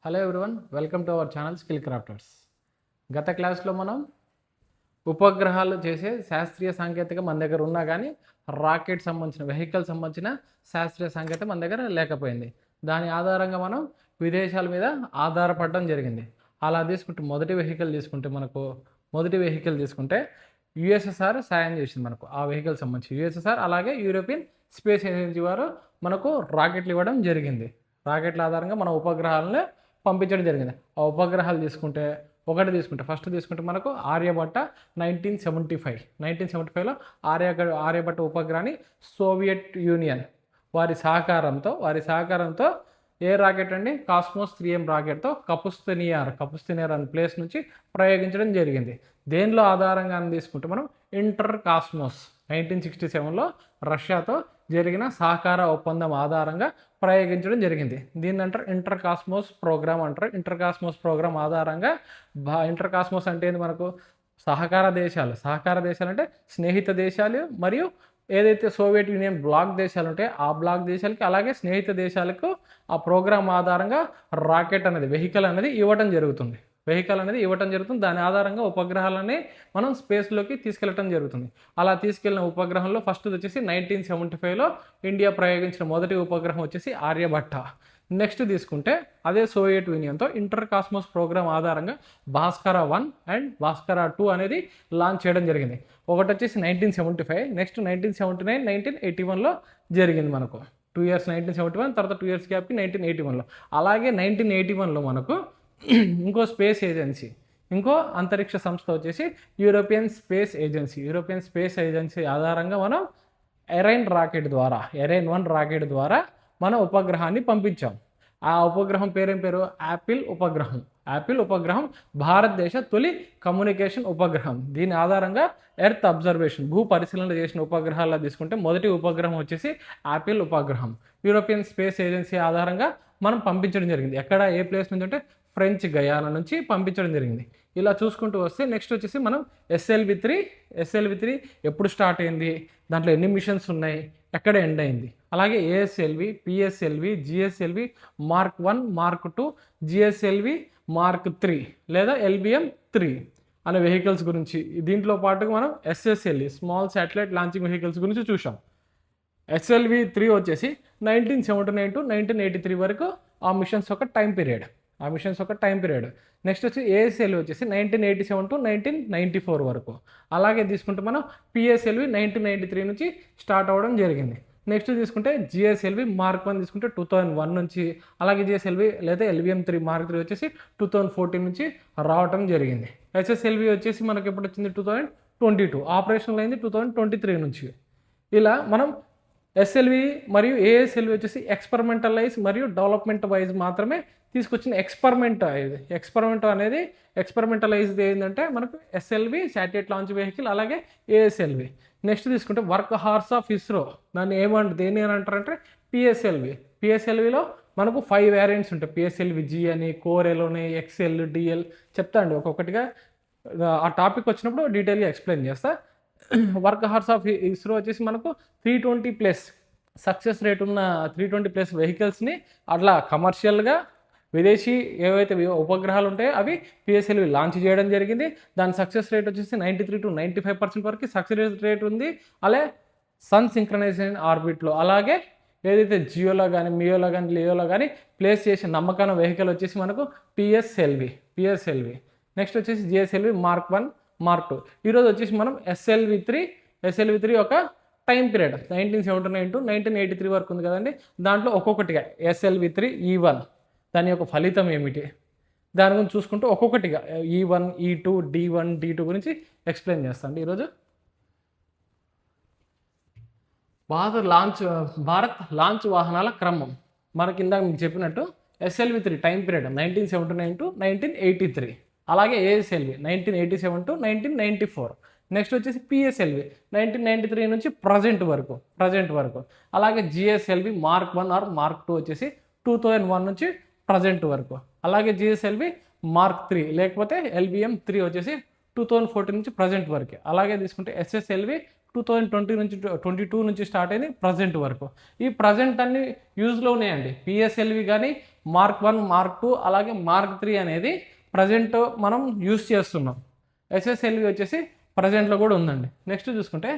Hello everyone, welcome to our channel skill crafters. గత క్లాస్లో మనం ఉపగ్రహాలు చేసే శాస్త్రీయ సాంకేతిక మన దగ్గర ఉన్నా కానీ రాకెట్ సంబంధించిన వెహికల్ సంబంధించిన శాస్త్రీయ సాంకేతిక మన దగ్గర లేకపోయింది. దాని ఆధారంగా మనం విదేశాల మీద ఆధారపడడం జరిగింది. అలా తీసుకుంటే మొదటి వెహికల్ తీసుకుంటే యుఎస్ఎస్ఆర్ సాయం చేసింది మనకు. ఆ వెహికల్ సంబంధించి యుఎస్ఎస్ఆర్ అలాగే యూరోపియన్ స్పేస్ ఏజెన్సీ వారు మనకు రాకెట్లు ఇవ్వడం జరిగింది. రాకెట్ల ఆధారంగా మన ఉపగ్రహాలను పంపించడం జరిగింది. ఆ ఉపగ్రహాలు ఫస్ట్ తీసుకుంటే మనకు ఆర్యభట్ట 1975లో ఆర్యభట్ట ఉపగ్రహాన్ని సోవియట్ యూనియన్ వారి సహకారంతో ఏ రాకెట్ అండి, కాస్మోస్ 3M రాకెట్తో కపుస్తనియార్ అనే ప్లేస్ నుంచి ప్రయోగించడం జరిగింది. దేనిలో ఆధారంగా తీసుకుంటే మనం ఇంటర్ కాస్మోస్ 1967లో రష్యాతో జరిగిన సహకార ఒప్పందం ఆధారంగా ప్రయోగించడం జరిగింది. దీన్ని అంటారు ఇంటర్ కాస్మోస్ ప్రోగ్రామ్ అంటారు. ఇంటర్ కాస్మోస్ ఆధారంగా ఇంటర్ కాస్మోస్ అంటే ఏంది, మనకు సహకార దేశాలు అంటే స్నేహిత దేశాలు మరియు ఏదైతే సోవియట్ యూనియన్ బ్లాక్ దేశాలు ఉంటాయో ఆ బ్లాక్ దేశాలకి అలాగే స్నేహిత దేశాలకు ఆ ప్రోగ్రామ్ ఆధారంగా రాకెట్ అనేది వెహికల్ అనేది ఇవ్వడం జరుగుతుంది. దాని ఆధారంగా ఉపగ్రహాలని మనం స్పేస్లోకి తీసుకెళ్ళటం జరుగుతుంది. అలా తీసుకెళ్లిన ఉపగ్రహంలో ఫస్ట్ వచ్చేసి 1975లో ఇండియా ప్రయోగించిన మొదటి ఉపగ్రహం వచ్చేసి ఆర్యభట్ట. నెక్స్ట్ తీసుకుంటే అదే సోవియట్ యూనియన్తో ఇంటర్ కాస్మోస్ ప్రోగ్రామ్ ఆధారంగా భాస్కర 1 అండ్ భాస్కర 2 అనేది లాంచ్ చేయడం జరిగింది. ఒకటి వచ్చేసి 1975, నెక్స్ట్ 1979, 1981లో జరిగింది. మనకు 2 years 1971, తర్వాత 2 years గ్యాప్కి 1981లో. అలాగే 1981లో మనకు ఇంకో అంతరిక్ష సంస్థ వచ్చేసి యూరోపియన్ స్పేస్ ఏజెన్సీ ఆధారంగా మనం ఎరైన్ 1 రాకెట్ ద్వారా మన ఉపగ్రహాన్ని పంపించాం. ఆ ఉపగ్రహం పేరు యాపిల్ ఉపగ్రహం భారతదేశ తొలి కమ్యూనికేషన్ ఉపగ్రహం. దీని ఆధారంగా ఎర్త్ అబ్జర్వేషన్ భూ పరిశీలన చేసిన ఉపగ్రహాల్లో తీసుకుంటే మొదటి ఉపగ్రహం వచ్చేసి యాపిల్ ఉపగ్రహం యూరోపియన్ స్పేస్ ఏజెన్సీ ఆధారంగా మనం పంపించడం జరిగింది. ఎక్కడ ఏ ప్లేస్ నుంచి అంటే ఫ్రెంచ్ గయానా నుంచి పంపించడం జరిగింది. ఇలా చూసుకుంటూ వస్తే నెక్స్ట్ వచ్చేసి మనం ఎస్ఎల్వి 3 ఎప్పుడు స్టార్ట్ అయింది, దాంట్లో ఎన్ని మిషన్స్ ఉన్నాయి, ఎక్కడ ఎండ్ అయింది, అలాగే ASLV, PSLV, GSLV mark 1, mark 2, GSLV mark 3 లేదా LBM-3 అనే వెహికల్స్ గురించి, దీంట్లో పాటుగా మనం SSLV small satellite launching vehicles గురించి చూసాం. SLV-3 వచ్చేసి 1979 to 1983 వరకు ఆ మిషన్స్ యొక్క టైం పీరియడ్. నెక్స్ట్ వచ్చి ASLV వచ్చేసి 1987 to 1994 వరకు. అలాగే తీసుకుంటే మనం PSLV 1993 నుంచి స్టార్ట్ అవ్వడం జరిగింది. నెక్స్ట్ తీసుకుంటే GSLV మార్క్ 1 తీసుకుంటే 2001 నుంచి, అలాగే GSLV లేదా LBM-3 మార్క్ 3 వచ్చేసి 2014 నుంచి రావటం జరిగింది. SSLV వచ్చేసి మనకి ఎప్పుడు వచ్చింది 2022, ఆపరేషనల్ అయింది 2023 నుంచి. ఇలా మనం SLV మరియు ASLV వచ్చేసి ఎక్స్పెరిమెంటలైజ్ మరియు డెవలప్మెంట్ వైజ్ మాత్రమే తీసుకొచ్చిన ఎక్స్పెరిమెంటలైజ్డ్ ఏంటంటే మనకు SLV శాటిలైట్ లాంచ్ వెహికల్, అలాగే ASLV. నెక్స్ట్ తీసుకుంటే వర్క్ హార్స్ ఆఫ్ ఇస్రో, దేన్ని అని అంటారంటే PSLVలో మనకు 5 వేరియంట్స్ ఉంటాయి. PSLV-G అని, కోర్-L అని, XL, DL చెప్తా అండి ఒక్కొక్కటిగా. ఆ టాపిక్ వచ్చినప్పుడు డీటెయిల్గా ఎక్స్ప్లెయిన్ చేస్తా. వర్క్ హార్స్ ఆఫ్ ఇస్రో వచ్చేసి మనకు 320+ సక్సెస్ రేట్ ఉన్న 320+ వెహికల్స్ని అట్లా కమర్షియల్గా విదేశీ ఏవైతే ఉపగ్రహాలు ఉంటాయో అవి PSLV లాంచ్ చేయడం జరిగింది. దాని సక్సెస్ రేట్ వచ్చేసి 93 to 95% వరకు సక్సెస్ రేట్ ఉంది. అలాగే సన్ సింక్రనైజేషన్ ఆర్బిట్లో, అలాగే ఏదైతే జియోలో కానీ, మియోలో కానీ, లియోలో కానీ ప్లేస్ చేసిన నమ్మకమైన వెహికల్ వచ్చేసి మనకు PSLV. నెక్స్ట్ వచ్చేసి GSLV మార్క్ 1, మార్క్ 2. ఈరోజు వచ్చేసి మనం SLV-3 ఒక టైం పీరియడ్ 1979 to 1983 వరకు ఉంది కదండి. దాంట్లో ఒక్కొక్కటిగా SLV-3 E1 దాని యొక్క ఫలితం ఏమిటి, దాని గురించి చూసుకుంటూ ఒక్కొక్కటిగా E1, E2, D1, D2 గురించి ఎక్స్ప్లెయిన్ చేస్తాను ఈరోజు. భారత్ లాంచ్ వాహనాల క్రమం మనకి ఇందాక మీకు చెప్పినట్టు SLV-3 టైం పీరియడ్ 1979 to 1983, అలాగే ASLV 1987 to 1994. నెక్స్ట్ వచ్చేసి PSLV 1993 నుంచి ప్రజెంట్ వరకు. అలాగే GSLV మార్క్ 1 ఆర్ మార్క్ 2 వచ్చేసి 2001 నుంచి ప్రజెంట్ వరకు. అలాగే GSLV మార్క్ 3 లేకపోతే LBM-3 వచ్చేసి 2014 నుంచి ప్రజెంట్ వరకు. అలాగే తీసుకుంటే SSLV 2020 నుంచి 22 నుంచి స్టార్ట్ అయింది ప్రజెంట్ వరకు. ఈ ప్రజెంట్ అన్ని యూజ్లో ఉన్నాయండి. పిఎస్ఎల్వి కానీ మార్క్ 1, మార్క్ 2 అలాగే మార్క్ 3 అనేది ప్రజెంట్ మనం యూజ్ చేస్తున్నాం. ఎస్ఎస్ఎల్వి వచ్చేసి ప్రజెంట్లో కూడా ఉందండి. నెక్స్ట్ చూసుకుంటే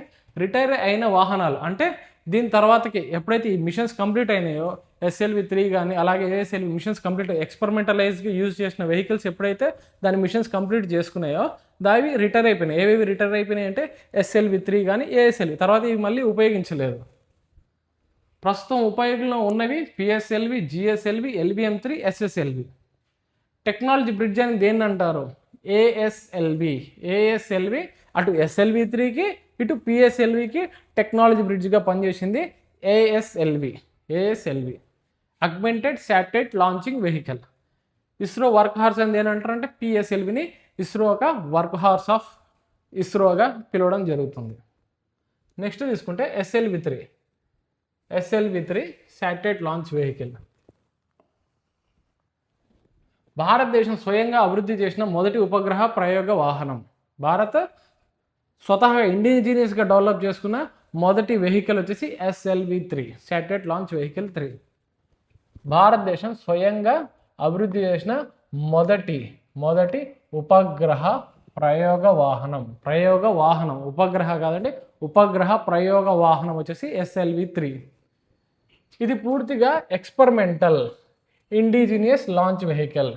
రిటైర్ అయిన వాహనాలు, అంటే దీని తర్వాతకి ఎప్పుడైతే ఈ మిషన్స్ కంప్లీట్ అయినాయో SLV3 కానీ అలాగే ASLV మిషన్స్ కంప్లీట్ ఎక్స్పెరిమెంటలైజ్గా యూజ్ చేసిన వెహికల్స్ ఎప్పుడైతే దాని మిషన్స్ కంప్లీట్ చేసుకున్నాయో దావి రిటైర్ అయిపోయినాయి. ఏవేవి రిటైర్ అయిపోయినాయి అంటే SLV3 కానీ ASLV, తర్వాత ఇవి మళ్ళీ ఉపయోగించలేదు. ప్రస్తుతం ఉపయోగంలో ఉన్నవి PSLV, GSLV, LBM3, SSLV. Technology bridge అని దేన్ని అంటారు? ASLV అటు SLV3కి ఇటు PSLVకి టెక్నాలజీ బ్రిడ్జ్గా పనిచేసింది ASLV augmented satellite launching vehicle. ISRO work horse అని దేనంటారంటే PSLVని ఇస్రో ఒక వర్క్ హార్స్ ఆఫ్ ఇస్రోగా పిలవడం జరుగుతుంది. నెక్స్ట్ తీసుకుంటే SLV3 శాటిలైట్ లాంచ్ వెహికల్. భారతదేశం స్వయంగా అభివృద్ధి చేసిన మొదటి ఉపగ్రహ ప్రయోగ వాహనం. భారత్ స్వతహాగా ఇండిజినియస్గా డెవలప్ చేసుకున్న మొదటి వెహికల్ వచ్చేసి SLV3 శాటిలైట్ లాంచ్ వెహికల్ 3. భారతదేశం స్వయంగా అభివృద్ధి చేసిన మొదటి ఉపగ్రహ ప్రయోగ వాహనం ఉపగ్రహ కాదండి, ఉపగ్రహ ప్రయోగ వాహనం వచ్చేసి SLV3. ఇది పూర్తిగా ఎక్స్పెరిమెంటల్ ఇండిజినియస్ లాంచ్ వెహికల్.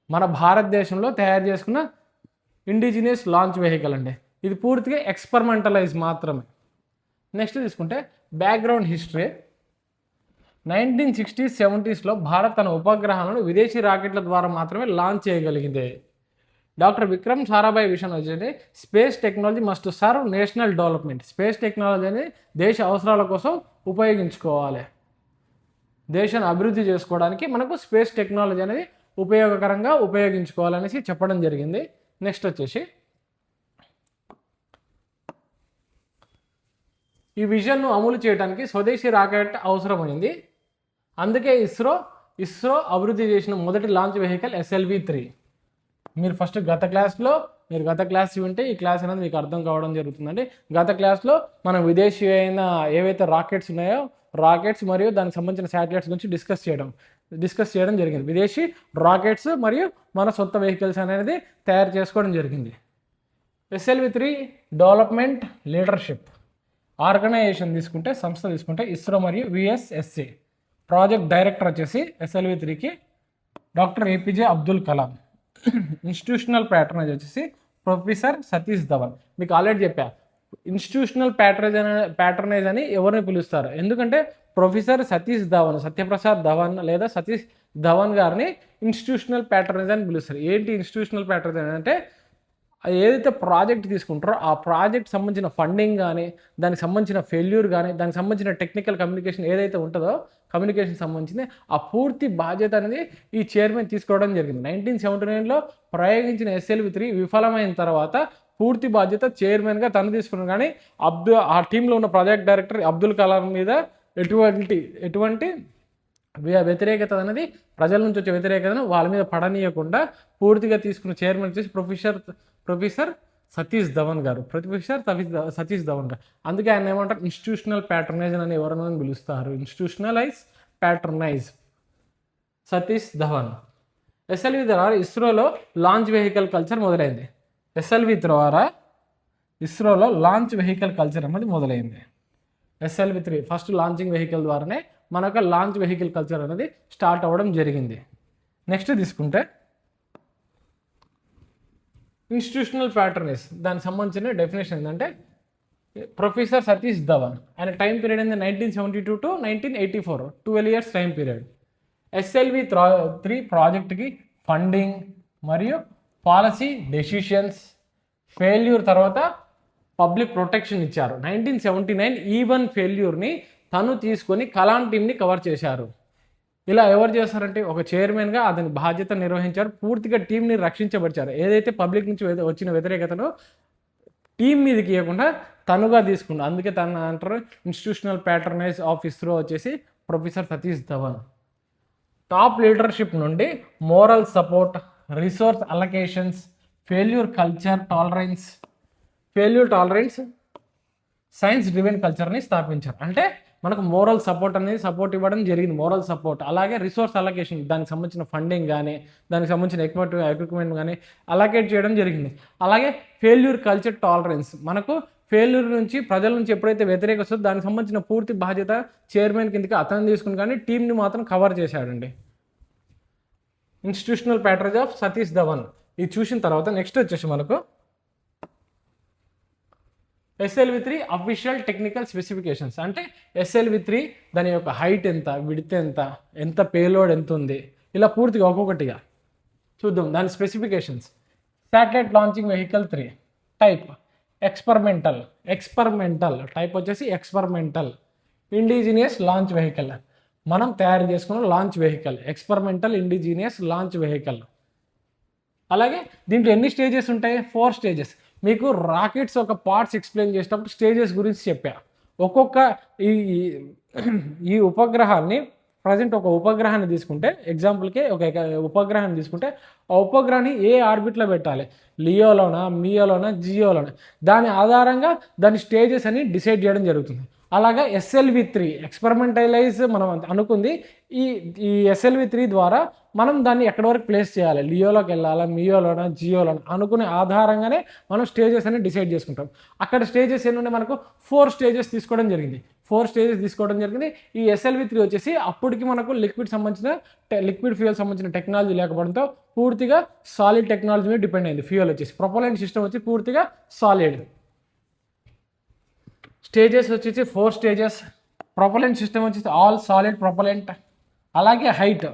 మన భారతదేశంలో తయారు చేసుకున్న ఇండిజినియస్ లాంచ్ వెహికల్ అండి. ఇది పూర్తిగా ఎక్స్పెరిమెంటలైజ్ మాత్రమే. నెక్స్ట్ తీసుకుంటే బ్యాక్గ్రౌండ్ హిస్టరీ. 1960s, 70sలో భారత్ తన ఉపగ్రహాలను విదేశీ రాకెట్ల ద్వారా మాత్రమే లాంచ్ చేయగలిగింది. డాక్టర్ విక్రమ్ సారాభాయ్ విషయం వచ్చేసి space technology must serve national development. Space technology అనేది దేశ అవసరాల కోసం ఉపయోగించుకోవాలి. దేశాన్ని అభివృద్ధి చేసుకోవడానికి మనకు స్పేస్ టెక్నాలజీ అనేది ఉపయోగకరంగా ఉపయోగించుకోవాలనేసి చెప్పడం జరిగింది. నెక్స్ట్ వచ్చేసి ఈ విజన్ను అమలు చేయడానికి స్వదేశీ రాకెట్ అవసరమైంది. అందుకే ఇస్రో అభివృద్ధి చేసిన మొదటి లాంచ్ వెహికల్ SLV3. మీరు ఫస్ట్ గత క్లాస్ వింటే ఈ క్లాస్ అనేది మీకు అర్థం కావడం జరుగుతుందండి. గత క్లాస్లో మనం విదేశీ అయిన ఏవైతే రాకెట్స్ ఉన్నాయో రాకెట్స్ మరియు దానికి సంబంధించిన శాటిలైట్స్ గురించి డిస్కస్ చేయడం జరిగింది. విదేశీ రాకెట్స్ మరియు మన సొంత వెహికల్స్ అనేది తయారు చేసుకోవడం జరిగింది. SLV3 డెవలప్మెంట్ లీడర్షిప్ ఆర్గనైజేషన్ తీసుకుంటే సంస్థ తీసుకుంటే ఇస్రో మరియు VSSC. ప్రాజెక్ట్ డైరెక్టర్ వచ్చేసి SLV3కి doctor APJ Abdul Kalam. Institutional patronage వచ్చేసి ప్రొఫెసర్ సతీష్ ధవన్. మీకు ఆల్రెడీ చెప్పా ఇన్స్టిట్యూషనల్ ప్యాటర్నైజ్ అని ఎవరిని పిలుస్తారు? ఎందుకంటే ప్రొఫెసర్ సతీష్ ధవన్, సత్యప్రసాద్ ధవన్ లేదా సతీష్ ధవన్ గారిని ఇన్స్టిట్యూషనల్ ప్యాటర్నైజ్ అని పిలుస్తారు. ఏంటి ఇన్స్టిట్యూషనల్ ప్యాటర్నైజ్ అంటే ఏదైతే ప్రాజెక్ట్ తీసుకుంటారో ఆ ప్రాజెక్ట్ సంబంధించిన ఫండింగ్ కానీ దానికి సంబంధించిన ఫెయిల్యూర్ కానీ దానికి సంబంధించిన టెక్నికల్ కమ్యూనికేషన్ ఏదైతే ఉంటుందో కమ్యూనికేషన్ సంబంధించింది ఆ పూర్తి బాధ్యత అనేది ఈ చైర్మన్ తీసుకోవడం జరిగింది. 1979లో ప్రయోగించిన SLV3 విఫలమైన తర్వాత పూర్తి బాధ్యత చైర్మన్గా తను తీసుకున్నాడు. కానీ ఆ టీంలో ఉన్న ప్రాజెక్ట్ డైరెక్టర్ అబ్దుల్ కలాం మీద ఎటువంటి వ్యతిరేకత అనేది ప్రజల నుంచి వచ్చే వ్యతిరేకతను వాళ్ళ మీద పడనీయకుండా పూర్తిగా తీసుకున్న చైర్మన్ వచ్చేసి ప్రొఫెసర్ సతీష్ ధవన్ గారు. సతీష్ ధవన్ గారు. అందుకే ఆయన ఏమంటారు ఇన్స్టిట్యూషనల్ ప్యాటర్నైజ్ అని ఎవరైనా పిలుస్తారు. ఇన్స్టిట్యూషనలైజ్ ప్యాటర్నైజ్ సతీష్ ధవన్. SLV ద్వారా ఇస్రోలో లాంచ్ వెహికల్ కల్చర్ మొదలైంది. SLV ద్వారా ఇస్రోలో లాంచ్ వెహికల్ కల్చర్ అనేది మొదలైంది. SLV3 ఫస్ట్ లాంచింగ్ వెహికల్ ద్వారానే మనకు లాంచ్ వెహికల్ కల్చర్ అనేది స్టార్ట్ అవ్వడం జరిగింది. నెక్స్ట్ తీసుకుంటే ఇన్స్టిట్యూషనల్ ప్యాటర్నైజ్ దానికి సంబంధించిన డెఫినేషన్ ఏంటంటే ప్రొఫెసర్ సతీష్ ధవన్ ఆయన టైం పీరియడ్ ఏంది 1972 to 1984 12 years time period. SLV3 ప్రాజెక్ట్కి ఫండింగ్ మరియు పాలసీ డెసిషన్స్ ఫెయిల్యూర్ తర్వాత పబ్లిక్ ప్రొటెక్షన్ ఇచ్చారు. 1979 E1 ఫెయిల్యూర్ని తను తీసుకొని కలాం టీంని కవర్ చేశారు. ఇలా ఎవరు చేస్తారంటే ఒక చైర్మన్గా అతని బాధ్యత నిర్వహించారు. పూర్తిగా టీంని రక్షించబడిచారు. ఏదైతే పబ్లిక్ నుంచి వచ్చిన వ్యతిరేకతను టీం మీదకి ఇవ్వకుండా తనుగా తీసుకున్నారు. అందుకే తను అంటారు ఇన్స్టిట్యూషనల్ ప్యాటర్నైజ్ ఆఫ్ ఇస్రో వచ్చేసి professor Satish Dhawan. Top leadership నుండి moral support, resource allocations, failure tolerance, science driven కల్చర్ని స్థాపించారు. అంటే మనకు మోరల్ సపోర్ట్ అనేది సపోర్ట్ ఇవ్వడం జరిగింది, మోరల్ సపోర్ట్. అలాగే రిసోర్స్ అలొకేషన్, దానికి సంబంధించిన ఫండింగ్ కానీ, దానికి సంబంధించిన ఎక్విప్మెంట్ కానీ అలొకేట్ చేయడం జరిగింది. అలాగే ఫెయిల్యూర్ కల్చర్ టాలరెన్స్, మనకు ఫెయిల్యూర్ నుంచి ప్రజల నుంచి ఎప్పుడైతే వ్యతిరేక వస్తుందో దానికి సంబంధించిన పూర్తి బాధ్యత చైర్మన్ కిందకి అతను తీసుకుని కానీ టీంని మాత్రం కవర్ చేశాడండి. ఇన్స్టిట్యూషనల్ ప్యాట్రేజ్ ఆఫ్ సతీష్ ధవన్, ఇది చూసిన తర్వాత నెక్స్ట్ వచ్చేసి మనకు SLV3 అఫీషియల్ టెక్నికల్ స్పెసిఫికేషన్స్. అంటే SLV3 దాని యొక్క హైట్ ఎంత, విడ్త్ ఎంత, ఎంత పేలోడ్ ఎంత ఉంది, ఇలా పూర్తిగా ఒక్కొక్కటిగా చూద్దాం దాని specifications. Satellite launching vehicle 3 type experimental type వచ్చేసి ఎక్స్పెరిమెంటల్. ఇండిజినియస్ లాంచ్ వెహికల్, మనం తయారు చేసుకున్న launch vehicle, experimental indigenous launch vehicle. అలాగే దీంట్లో ఎన్ని స్టేజెస్ ఉంటాయి? 4 స్టేజెస్. మీకు రాకెట్స్ ఒక పార్ట్స్ ఎక్స్ప్లెయిన్ చేసేటప్పుడు స్టేజెస్ గురించి చెప్పా. ఒక్కొక్క ఈ ఉపగ్రహాన్ని ప్రజెంట్ ఒక ఉపగ్రహాన్ని తీసుకుంటే, ఎగ్జాంపుల్కి ఒక ఉపగ్రహాన్ని తీసుకుంటే ఆ ఉపగ్రహాన్ని ఏ ఆర్బిట్లో పెట్టాలి, లియోలోనా, మియోలోనా, జియోలోనా, దాని ఆధారంగా దాని స్టేజెస్ అని డిసైడ్ చేయడం జరుగుతుంది. అలాగా SLV3 ఎక్స్పెరిమెంటలైజ్ మనం అనుకుంది. ఈ SLV3 ద్వారా మనం దాన్ని ఎక్కడి వరకు ప్లేస్ చేయాలి, లియోలోకి వెళ్ళాలా, మియోలోనా, జియోలోనా అనుకునే ఆధారంగానే మనం స్టేజెస్ అని డిసైడ్ చేసుకుంటాం. అక్కడ స్టేజెస్ ఏంటంటే మనకు 4 స్టేజెస్ తీసుకోవడం జరిగింది. ఈ SLV3 వచ్చేసి అప్పటికి మనకు లిక్విడ్ ఫ్యూయల్ సంబంధించిన టెక్నాలజీ లేకపోవడంతో పూర్తిగా సాలిడ్ టెక్నాలజీ మీద డిపెండ్ అయింది. ఫ్యూయల్ వచ్చేసి ప్రొపలెంట్ సిస్టమ్ వచ్చి పూర్తిగా సాలిడ్. స్టేజెస్ వచ్చేసి 4 స్టేజెస్. ప్రొపలెంట్ సిస్టమ్ వచ్చేసి ఆల్ సాలిడ్ ప్రొపలెంట్. అలాగే హైట్,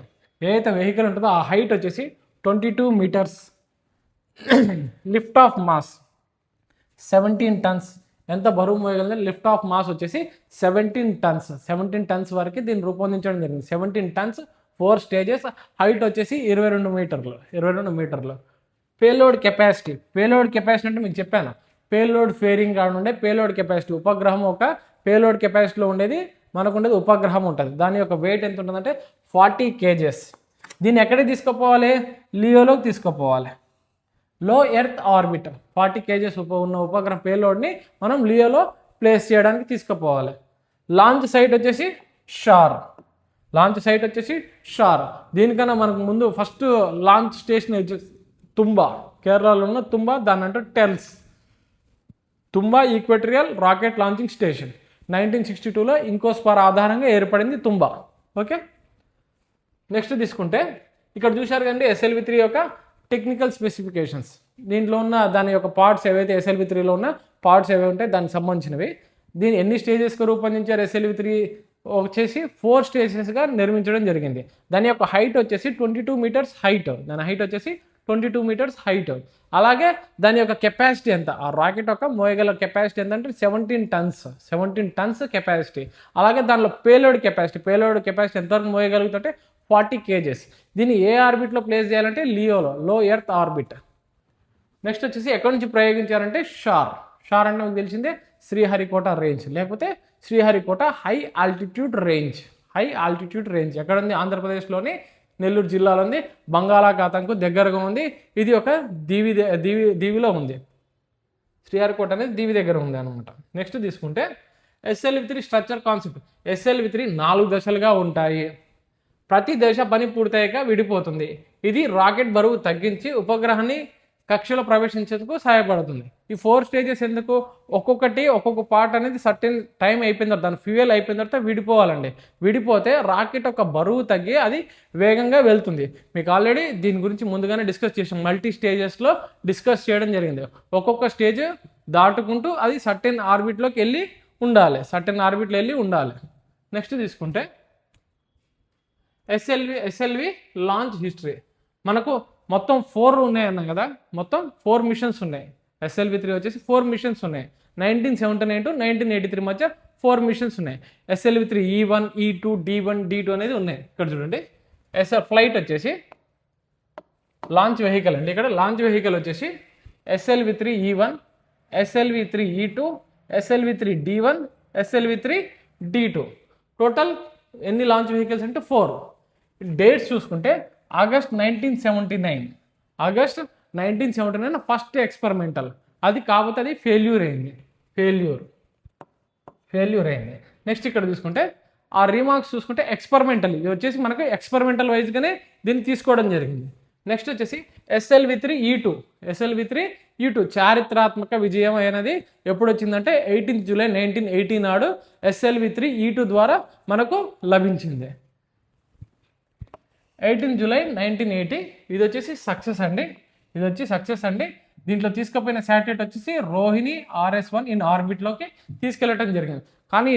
ఏదైతే వెహికల్ ఉంటుందో ఆ హైట్ వచ్చేసి 22 meters. Lift off mass 17 tons. ఎంత బరువు మోయగలదు? లిఫ్ట్ ఆఫ్ మాస్ వచ్చేసి 17 టన్స్ వరకు దీన్ని రూపొందించడం జరిగింది. 17 టన్స్, 4 స్టేజెస్. హైట్ వచ్చేసి 22 మీటర్లు. పేలోడ్ కెపాసిటీ అంటే మీకు చెప్పాను, పేలోడ్ ఫేరింగ్ కాడ ఉండే పేలోడ్ కెపాసిటీ. ఉపగ్రహం ఒక పేలోడ్ కెపాసిటీలో ఉండేది మనకుండేది ఉపగ్రహం ఉంటుంది. దాని యొక్క వెయిట్ ఎంత ఉంటుందంటే 40 kgs. దీన్ని ఎక్కడికి తీసుకుపోవాలి? లియోలోకి తీసుకుపోవాలి. లో ఎర్త్ ఆర్బిట్ 40 kgs ఉన్న ఉపగ్రహం పేలోడ్ని మనం లియోలో ప్లేస్ చేయడానికి తీసుకుపోవాలి. లాంచ్ సైట్ వచ్చేసి షార్. దీనికన్నా మనకు ముందు ఫస్ట్ లాంచ్ స్టేషన్ వచ్చేసి తుంబా, కేరళలో ఉన్న తుంబా, దాని అంటే టెల్స్. Thumba equatorial rocket launching station 1962లో ఇంకోస్పార్ ఆధారంగా ఏర్పడింది తుంబా. ఓకే, నెక్స్ట్ తీసుకుంటే ఇక్కడ చూశారు కండి SLV3 యొక్క టెక్నికల్ స్పెసిఫికేషన్స్. దీంట్లో ఉన్న దాని యొక్క పార్ట్స్ ఏవైతే SLV3లో ఉన్న పార్ట్స్ ఏవైతే ఉంటాయి దానికి సంబంధించినవి. దీన్ని ఎన్ని స్టేజెస్గా రూపొందించారు? SLV3 వచ్చేసి 4 స్టేజెస్గా నిర్మించడం జరిగింది. దాని యొక్క హైట్ వచ్చేసి 22 మీటర్స్ హైట్. దాని హైట్ వచ్చేసి 22 మీటర్స్ హైట్. అలాగే దాని యొక్క కెపాసిటీ ఎంత, ఆ రాకెట్ యొక్క మోయగల కెపాసిటీ ఎంత అంటే 17 టన్స్ కెపాసిటీ. అలాగే దానిలో పేలోడ్ కెపాసిటీ ఎంతవరకు మోయగలుగుతుంటే 40 kgs. దీన్ని ఏ ఆర్బిట్లో ప్లేస్ చేయాలంటే లియోలో, లో ఎర్త్ ఆర్బిట్. నెక్స్ట్ వచ్చేసి ఎక్కడి నుంచి ప్రయోగించారంటే షార్ అంటే మీకు తెలిసిందే శ్రీహరికోట రేంజ్, లేకపోతే శ్రీహరికోట హై ఆల్టిట్యూడ్ రేంజ్. ఎక్కడ ఉంది? ఆంధ్రప్రదేశ్లోని నెల్లూరు జిల్లాలో ఉంది. బంగాళాఖాతంకు దగ్గరగా ఉంది. ఇది ఒక దీవిలో ఉంది. శ్రీహరికోట అనేది దీవి దగ్గర ఉంది అనమాట. నెక్స్ట్ తీసుకుంటే SLV3 స్ట్రక్చర్ కాన్సెప్ట్. SLV3 4 దశలుగా ఉంటాయి. ప్రతి దశ పని పూర్తయ్యాక విడిపోతుంది. ఇది రాకెట్ బరువు తగ్గించి ఉపగ్రహాన్ని కక్షలో ప్రవేశించేందుకు సహాయపడుతుంది. ఈ 4 స్టేజెస్ ఎందుకు? ఒక్కొక్క పార్ట్ అనేది సర్టెన్ టైం అయిపోయిన తర్వాత, దాని ఫ్యూయల్ అయిపోయిన తర్వాత విడిపోవాలండి. విడిపోతే రాకెట్ ఒక బరువు తగ్గి అది వేగంగా వెళ్తుంది. మీకు ఆల్రెడీ దీని గురించి ముందుగానే డిస్కస్ చేసాం, మల్టీ స్టేజెస్లో డిస్కస్ చేయడం జరిగింది. ఒక్కొక్క స్టేజ్ దాటుకుంటూ అది సర్టెన్ ఆర్బిట్లోకి వెళ్ళి ఉండాలి. నెక్స్ట్ తీసుకుంటే SLV లాంచ్ హిస్టరీ. మనకు మొత్తం 4 ఉన్నాయన్నాం కదా, మొత్తం 4 మిషన్స్ ఉన్నాయి. SLV3 వచ్చేసి 4 మిషన్స్ ఉన్నాయి. 1979 to 1983 మధ్య 4 మిషన్స్ ఉన్నాయి. SLV3 E1, E2, D1, D2 అనేది ఉన్నాయి. ఇక్కడ చూడండి. ఫ్లైట్ వచ్చేసి లాంచ్ వెహికల్ అండి. ఇక్కడ లాంచ్ వెహికల్ వచ్చేసి SLV3 E1, SLV3 E2, SLV3 D1, SLV3 D2. Total ఎన్ని లాంచ్ వెహికల్స్ అంటే 4. డేట్స్ చూసుకుంటే ఆగస్ట్ 1979 ఫస్ట్ ఎక్స్పెరిమెంటల్. అది కాకపోతే అది ఫెయిల్యూర్ అయింది. ఫెయిల్యూర్ అయింది. నెక్స్ట్ ఇక్కడ చూసుకుంటే ఆ రీమార్క్స్ చూసుకుంటే ఎక్స్పెరిమెంటల్, ఇది వచ్చేసి మనకు ఎక్స్పెరిమెంటల్ వైజ్గానే దీన్ని తీసుకోవడం జరిగింది. నెక్స్ట్ వచ్చేసి SLV3E2 చారిత్రాత్మక విజయం అనేది ఎప్పుడు వచ్చిందంటే 18 జూలై 1980 నాడు SLV3E2 ద్వారా మనకు లభించింది. 18 జూలై 1980 ఇది వచ్చేసి సక్సెస్ అండి. దీంట్లో తీసుకుపోయిన శాటిలైట్ వచ్చేసి రోహిణి RS1 ఇన్ ఆర్బిట్లోకి తీసుకెళ్ళటం జరిగింది. కానీ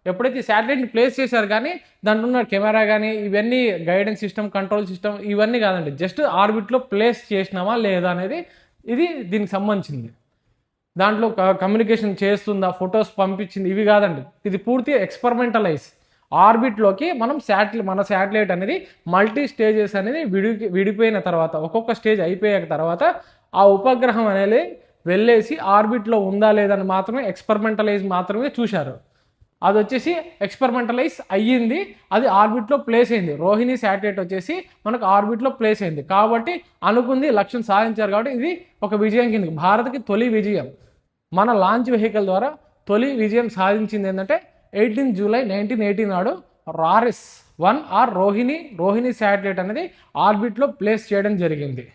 ఎప్పుడైతే శాటిలైట్ని ప్లేస్ చేశారు కానీ దాంట్లో ఉన్న కెమెరా కానీ ఇవన్నీ గైడెన్స్ సిస్టమ్, కంట్రోల్ సిస్టమ్ ఇవన్నీ కాదండి, జస్ట్ ఆర్బిట్లో ప్లేస్ చేసినామా లేదా అనేది ఇది దీనికి సంబంధించింది. దాంట్లో కమ్యూనికేషన్ చేస్తుందా, ఫొటోస్ పంపించింది ఇవి కాదండి, ఇది పూర్తి ఎక్స్పెరిమెంటలైజ్. ఆర్బిట్లోకి మన శాటిలైట్ అనేది మల్టీ స్టేజెస్ అనేది విడిపోయిన తర్వాత, ఒక్కొక్క స్టేజ్ అయిపోయాక తర్వాత ఆ ఉపగ్రహం అనేది వెళ్ళేసి ఆర్బిట్లో ఉందా లేదని మాత్రమే ఎక్స్పెరిమెంటలైజ్ మాత్రమే చూశారు. అది వచ్చేసి ఎక్స్పెరిమెంటలైజ్ అయ్యింది, అది ఆర్బిట్లో ప్లేస్ అయింది. రోహిణి శాటిలైట్ వచ్చేసి మనకు ఆర్బిట్లో ప్లేస్ అయింది కాబట్టి అనుకుంది లక్ష్యం సాధించారు కాబట్టి ఇది ఒక విజయం కింద. భారత్కి తొలి విజయం, మన లాంచ్ వెహికల్ ద్వారా తొలి విజయం సాధించింది ఏంటంటే 18 జూలై 1980 నాడు RS1 ఆర్ రోహిణి శాటిలైట్ అనేది ఆర్బిట్లో ప్లేస్ చేయడం జరిగింది.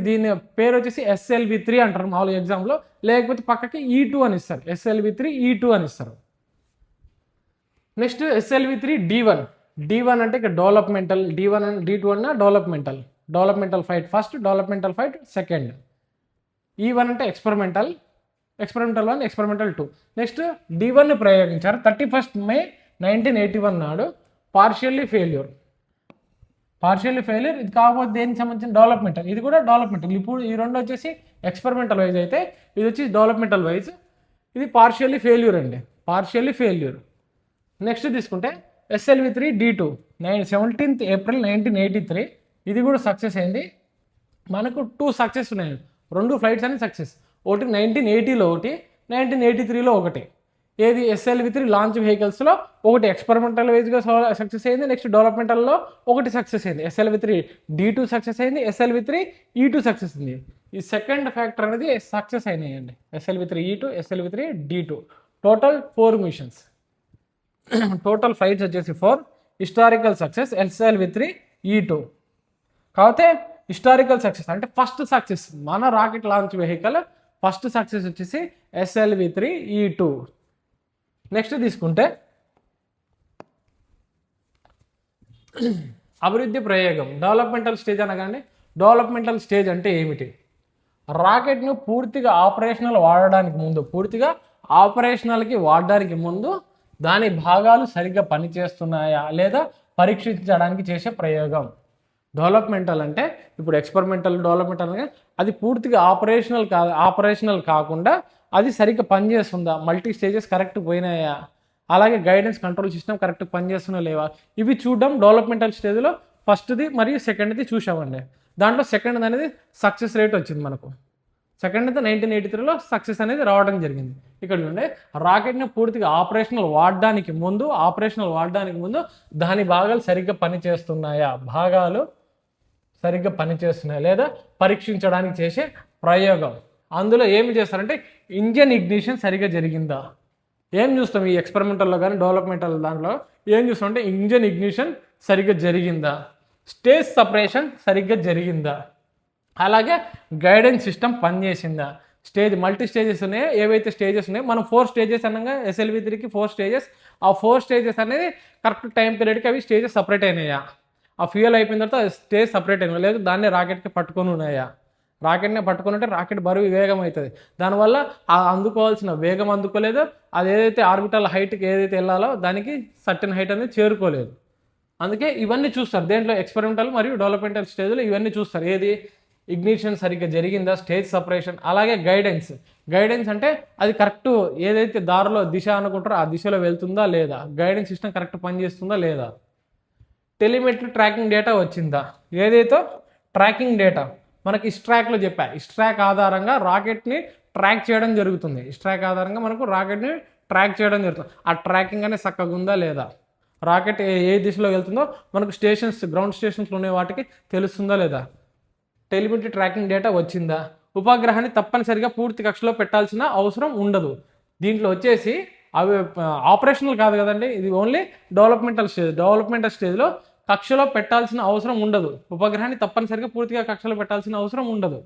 దీని పేరు వచ్చేసి SLV3 అంటారు మామూలు ఎగ్జామ్లో, లేకపోతే పక్కకి E2 అని ఇస్తారు, SLV3E2 అని ఇస్తారు. నెక్స్ట్ SLV3D1 అంటే ఇక్కడ డెవలప్మెంటల్, D2 అన్న developmental fight first, developmental fight second. E1 అంటే ఎక్స్పెరిమెంటల్ 1, ఎక్స్పెరిమెంటల్ 2. నెక్స్ట్ D1ని ప్రయోగించారు 31 మే 1981 నాడు. పార్షియల్లీ ఫెయిల్యూర్, ఇది కాకపోతే దేనికి సంబంధించిన డెవలప్మెంటల్, ఇది కూడా డెవలప్మెంటల్. ఇప్పుడు ఈ రెండు వచ్చేసి ఎక్స్పెరిమెంటల్ వైజ్ అయితే ఇది వచ్చి డెవలప్మెంటల్ వైజ్, ఇది పార్షియల్లీ ఫెయిల్యూర్. నెక్స్ట్ తీసుకుంటే SLV3D2 17th ఏప్రిల్ 1983 ఇది కూడా సక్సెస్ అయింది. మనకు 2 సక్సెస్ ఉన్నాయి, 2 ఫ్లైట్స్ అనేది సక్సెస్, ఒకటి 1980లో ఒకటి, 1983లో ఒకటి. ఏది SLV3 లాంచ్ వెహికల్స్లో ఒకటి ఎక్స్పెరిమెంటల్ వైజ్గా సక్సెస్ అయింది, నెక్స్ట్ డెవలప్మెంటల్లో ఒకటి సక్సెస్ అయింది. SLV3D2 సక్సెస్ అయింది, SLV3E2 సక్సెస్ అయింది. ఈ సెకండ్ ఫ్యాక్టర్ అనేది సక్సెస్ అయినాయండి, SLV3E2, SLV3D2. Total 4 machines, total flights వచ్చేసి 4. Historical success SLV3E2. కాకపోతే హిస్టారికల్ సక్సెస్ అంటే ఫస్ట్ సక్సెస్, మన rocket launch vehicle first success వచ్చేసి SLV3E2. నెక్స్ట్ తీసుకుంటే అభివృద్ధి ప్రయోగం, డెవలప్మెంటల్ స్టేజ్ అనగానే డెవలప్మెంటల్ స్టేజ్ అంటే ఏమిటి? రాకెట్ను పూర్తిగా ఆపరేషనల్కి వాడడానికి ముందు దాని భాగాలు సరిగ్గా పనిచేస్తున్నాయా లేదా పరీక్షించడానికి చేసే ప్రయోగం. డెవలప్మెంటల్ అంటే ఇప్పుడు డెవలప్మెంటల్ అది పూర్తిగా ఆపరేషనల్ కాకుండా అది సరిగ్గా పనిచేస్తుందా, మల్టీ స్టేజెస్ కరెక్ట్ పోయినాయా, అలాగే గైడెన్స్ కంట్రోల్ సిస్టమ్ కరెక్ట్ పనిచేస్తున్నా లేవా, ఇవి చూడడం డెవలప్మెంటల్ స్టేజ్లో ఫస్ట్ది మరియు సెకండ్ది చూసామండి. దాంట్లో సెకండ్ అనేది సక్సెస్ రేట్ వచ్చింది మనకు. సెకండ్ అయితే 1983లో సక్సెస్ అనేది రావడం జరిగింది. ఇక్కడ చూడండి, రాకెట్ని పూర్తిగా ఆపరేషనల్ వాడడానికి ముందు దాని భాగాలు సరిగ్గా పనిచేస్తున్నాయా లేదా పరీక్షించడానికి చేసే ప్రయోగం. అందులో ఏమి చేస్తారంటే ఇంజన్ ఇగ్నిషన్ సరిగ్గా జరిగిందా. ఏం చూస్తాం ఈ ఎక్స్పెరిమెంటల్లో కానీ డెవలప్మెంటల్ దాంట్లో ఏం చూస్తామంటే ఇంజన్ ఇగ్నిషన్ సరిగ్గా జరిగిందా, స్టేజ్ సపరేషన్ సరిగ్గా జరిగిందా, అలాగే గైడెన్స్ సిస్టమ్ పనిచేసిందా. మల్టీ స్టేజెస్ ఉన్నాయి, ఏవైతే స్టేజెస్ ఉన్నాయో మనం 4 స్టేజెస్ అనగా SLV3కి 4 స్టేజెస్, ఆ 4 స్టేజెస్ అనేది కరెక్ట్ టైం పీరియడ్కి అవి స్టేజెస్ సపరేట్ అయినాయా, ఆ ఫ్యూయల్ అయిపోయిన తర్వాత స్టేజ్ సపరేట్ అయినా లేదు దాన్ని రాకెట్కి పట్టుకొని ఉన్నాయా. రాకెట్ని పట్టుకొని ఉంటే రాకెట్ బరువు వేగం అవుతుంది, దానివల్ల అందుకోవాల్సిన వేగం అందుకోలేదు, అది ఏదైతే ఆర్బిటల్ హైట్కి ఏదైతే వెళ్ళాలో దానికి సర్టెన్ హైట్ అనేది చేరుకోలేదు. అందుకే ఇవన్నీ చూస్తారు దేంట్లో ఎక్స్పెరిమెంటల్ మరియు డెవలప్మెంటల్ స్టేజ్లో ఇవన్నీ చూస్తారు. ఏది ఇగ్నిషన్ సరిగ్గా జరిగిందా, స్టేజ్ సపరేషన్, అలాగే గైడెన్స్ అంటే అది కరెక్ట్ ఏదైతే దారిలో దిశ అనుకుంటారో ఆ దిశలో వెళ్తుందా లేదా, గైడెన్స్ సిస్టమ్ కరెక్ట్ పనిచేస్తుందా లేదా, టెలిమెట్రీ ట్రాకింగ్ డేటా వచ్చిందా. ఏదైతే ట్రాకింగ్ డేటా మనకి ఇస్ట్రాక్లో చెప్పా, ఇస్ట్రాక్ ఆధారంగా రాకెట్ని ట్రాక్ చేయడం జరుగుతుంది. ఇస్ట్రాక్ ఆధారంగా మనకు రాకెట్ని ట్రాక్ చేయడం జరుగుతుంది. ఆ ట్రాకింగ్ అనేది చక్కగా ఉందా లేదా, రాకెట్ ఏ దిశలో వెళ్తుందో మనకు గ్రౌండ్ స్టేషన్స్లో ఉండే వాటికి తెలుస్తుందా లేదా, టెలిమెట్రీ ట్రాకింగ్ డేటా వచ్చిందా. ఉపగ్రహాన్ని తప్పనిసరిగా పూర్తి కక్షలో పెట్టాల్సిన అవసరం ఉండదు. దీంట్లో వచ్చేసి అవి ఆపరేషనల్ కాదు కదండి, ఇది ఓన్లీ డెవలప్మెంటల్ స్టేజ్లో కక్షలో పెట్టాల్సిన అవసరం ఉండదు. ఉపగ్రహాన్ని తప్పనిసరిగా పూర్తిగా కక్షలో పెట్టాల్సిన అవసరం ఉండదు.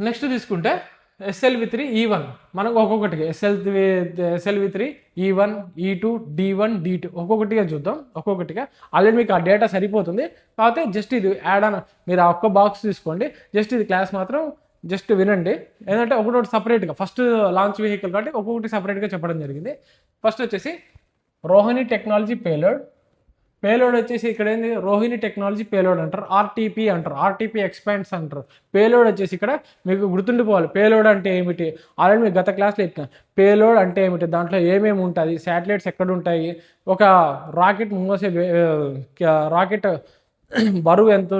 నెక్స్ట్ తీసుకుంటే SLV3 E1 మనకు ఒక్కొక్కటిగా SLV3 E1 E2 D1 D2 ఒక్కొక్కటిగా చూద్దాం. ఒక్కొక్కటిగా ఆల్రెడీ మీకు ఆ డేటా సరిపోతుంది, కాకపోతే జస్ట్ ఇది యాడ్ ఆన్, మీరు ఆ ఒక్క బాక్స్ తీసుకోండి, జస్ట్ ఇది క్లాస్ మాత్రం జస్ట్ వినండి. ఏంటంటే ఒకటి సపరేట్గా ఫస్ట్ లాంచ్ వెహికల్ కాబట్టి ఒక్కొక్కటి సపరేట్గా చెప్పడం జరిగింది. ఫస్ట్ వచ్చేసి రోహిణి టెక్నాలజీ పేలోడ్ వచ్చేసి ఇక్కడ ఏంది, రోహిణి టెక్నాలజీ పేలోడ్ అంటారు, ఆర్టీపీ అంటారు, ఆర్టీపీ ఎక్స్పాండ్స్ అంటారు. పేలోడ్ వచ్చేసి ఇక్కడ మీకు గుర్తుండిపోవాలి, పేలోడ్ అంటే ఏమిటి, ఆల్రెడీ మీకు గత క్లాస్లో చెప్పిన పేలోడ్ అంటే ఏమిటి, దాంట్లో ఏమేమి ఉంటుంది, శాటిలైట్స్ ఎక్కడ ఉంటాయి, ఒక రాకెట్ మోసే రాకెట్ బరువు ఎంత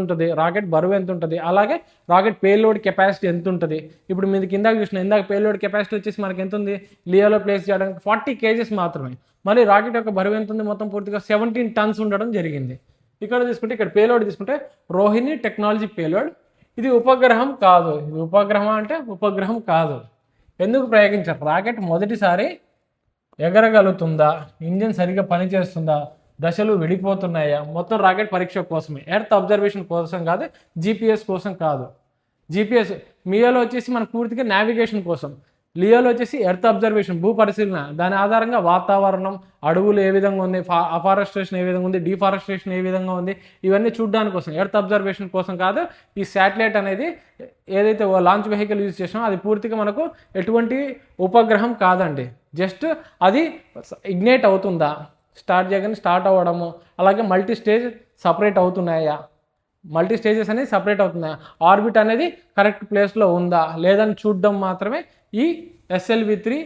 ఉంటుంది, అలాగే రాకెట్ పేలోడ్ కెపాసిటీ ఎంత ఉంటుంది. ఇప్పుడు మీరు ఇందాక పేలోడ్ కెపాసిటీ వచ్చేసి మనకి ఎంత ఉంది, లియోలో ప్లేస్ చేయడానికి 40 kgs మాత్రమే. మళ్ళీ రాకెట్ యొక్క బరువు ఎంత ఉంది, మొత్తం పూర్తిగా 17 tons ఉండడం జరిగింది. ఇక్కడ తీసుకుంటే ఇక్కడ పేలోడ్ తీసుకుంటే రోహిణి టెక్నాలజీ పేలోడ్. ఇది ఉపగ్రహం కాదు. ఇది ఉపగ్రహం కాదు. ఎందుకు ప్రయోగించారు, రాకెట్ మొదటిసారి ఎగరగలుగుతుందా, ఇంజిన్ సరిగ్గా పనిచేస్తుందా, దశలు విడిపోతున్నాయా, మొత్తం రాకెట్ పరీక్ష కోసమే, ఎర్త్ అబ్జర్వేషన్ కోసం కాదు, GPS కోసం కాదు. GPS మియోలో వచ్చేసి మనకు పూర్తిగా నావిగేషన్ కోసం, లియోలో వచ్చేసి ఎర్త్ అబ్జర్వేషన్ భూ పరిశీలన, దాని ఆధారంగా వాతావరణం, అడవులు ఏ విధంగా ఉంది, అఫారెస్టేషన్ ఏ విధంగా ఉంది, డిఫారెస్టేషన్ ఏ విధంగా ఉంది, ఇవన్నీ చూడడానికి కోసం, ఎర్త్ అబ్జర్వేషన్ కోసం కాదు. ఈ శాటిలైట్ అనేది ఏదైతే లాంచ్ వెహికల్ యూజ్ చేసినామో అది పూర్తిగా మనకు ఎటువంటి ఉపగ్రహం కాదండి. జస్ట్ అది ఇగ్నైట్ అవుతుందా, స్టార్ట్ అవ్వడము, అలాగే మల్టీ స్టేజ్ సపరేట్ అవుతున్నాయా, మల్టీ స్టేజెస్ అనేది సపరేట్ అవుతున్నాయా, ఆర్బిట్ అనేది కరెక్ట్ ప్లేస్లో ఉందా లేదని చూడడం మాత్రమే ఈ SLV3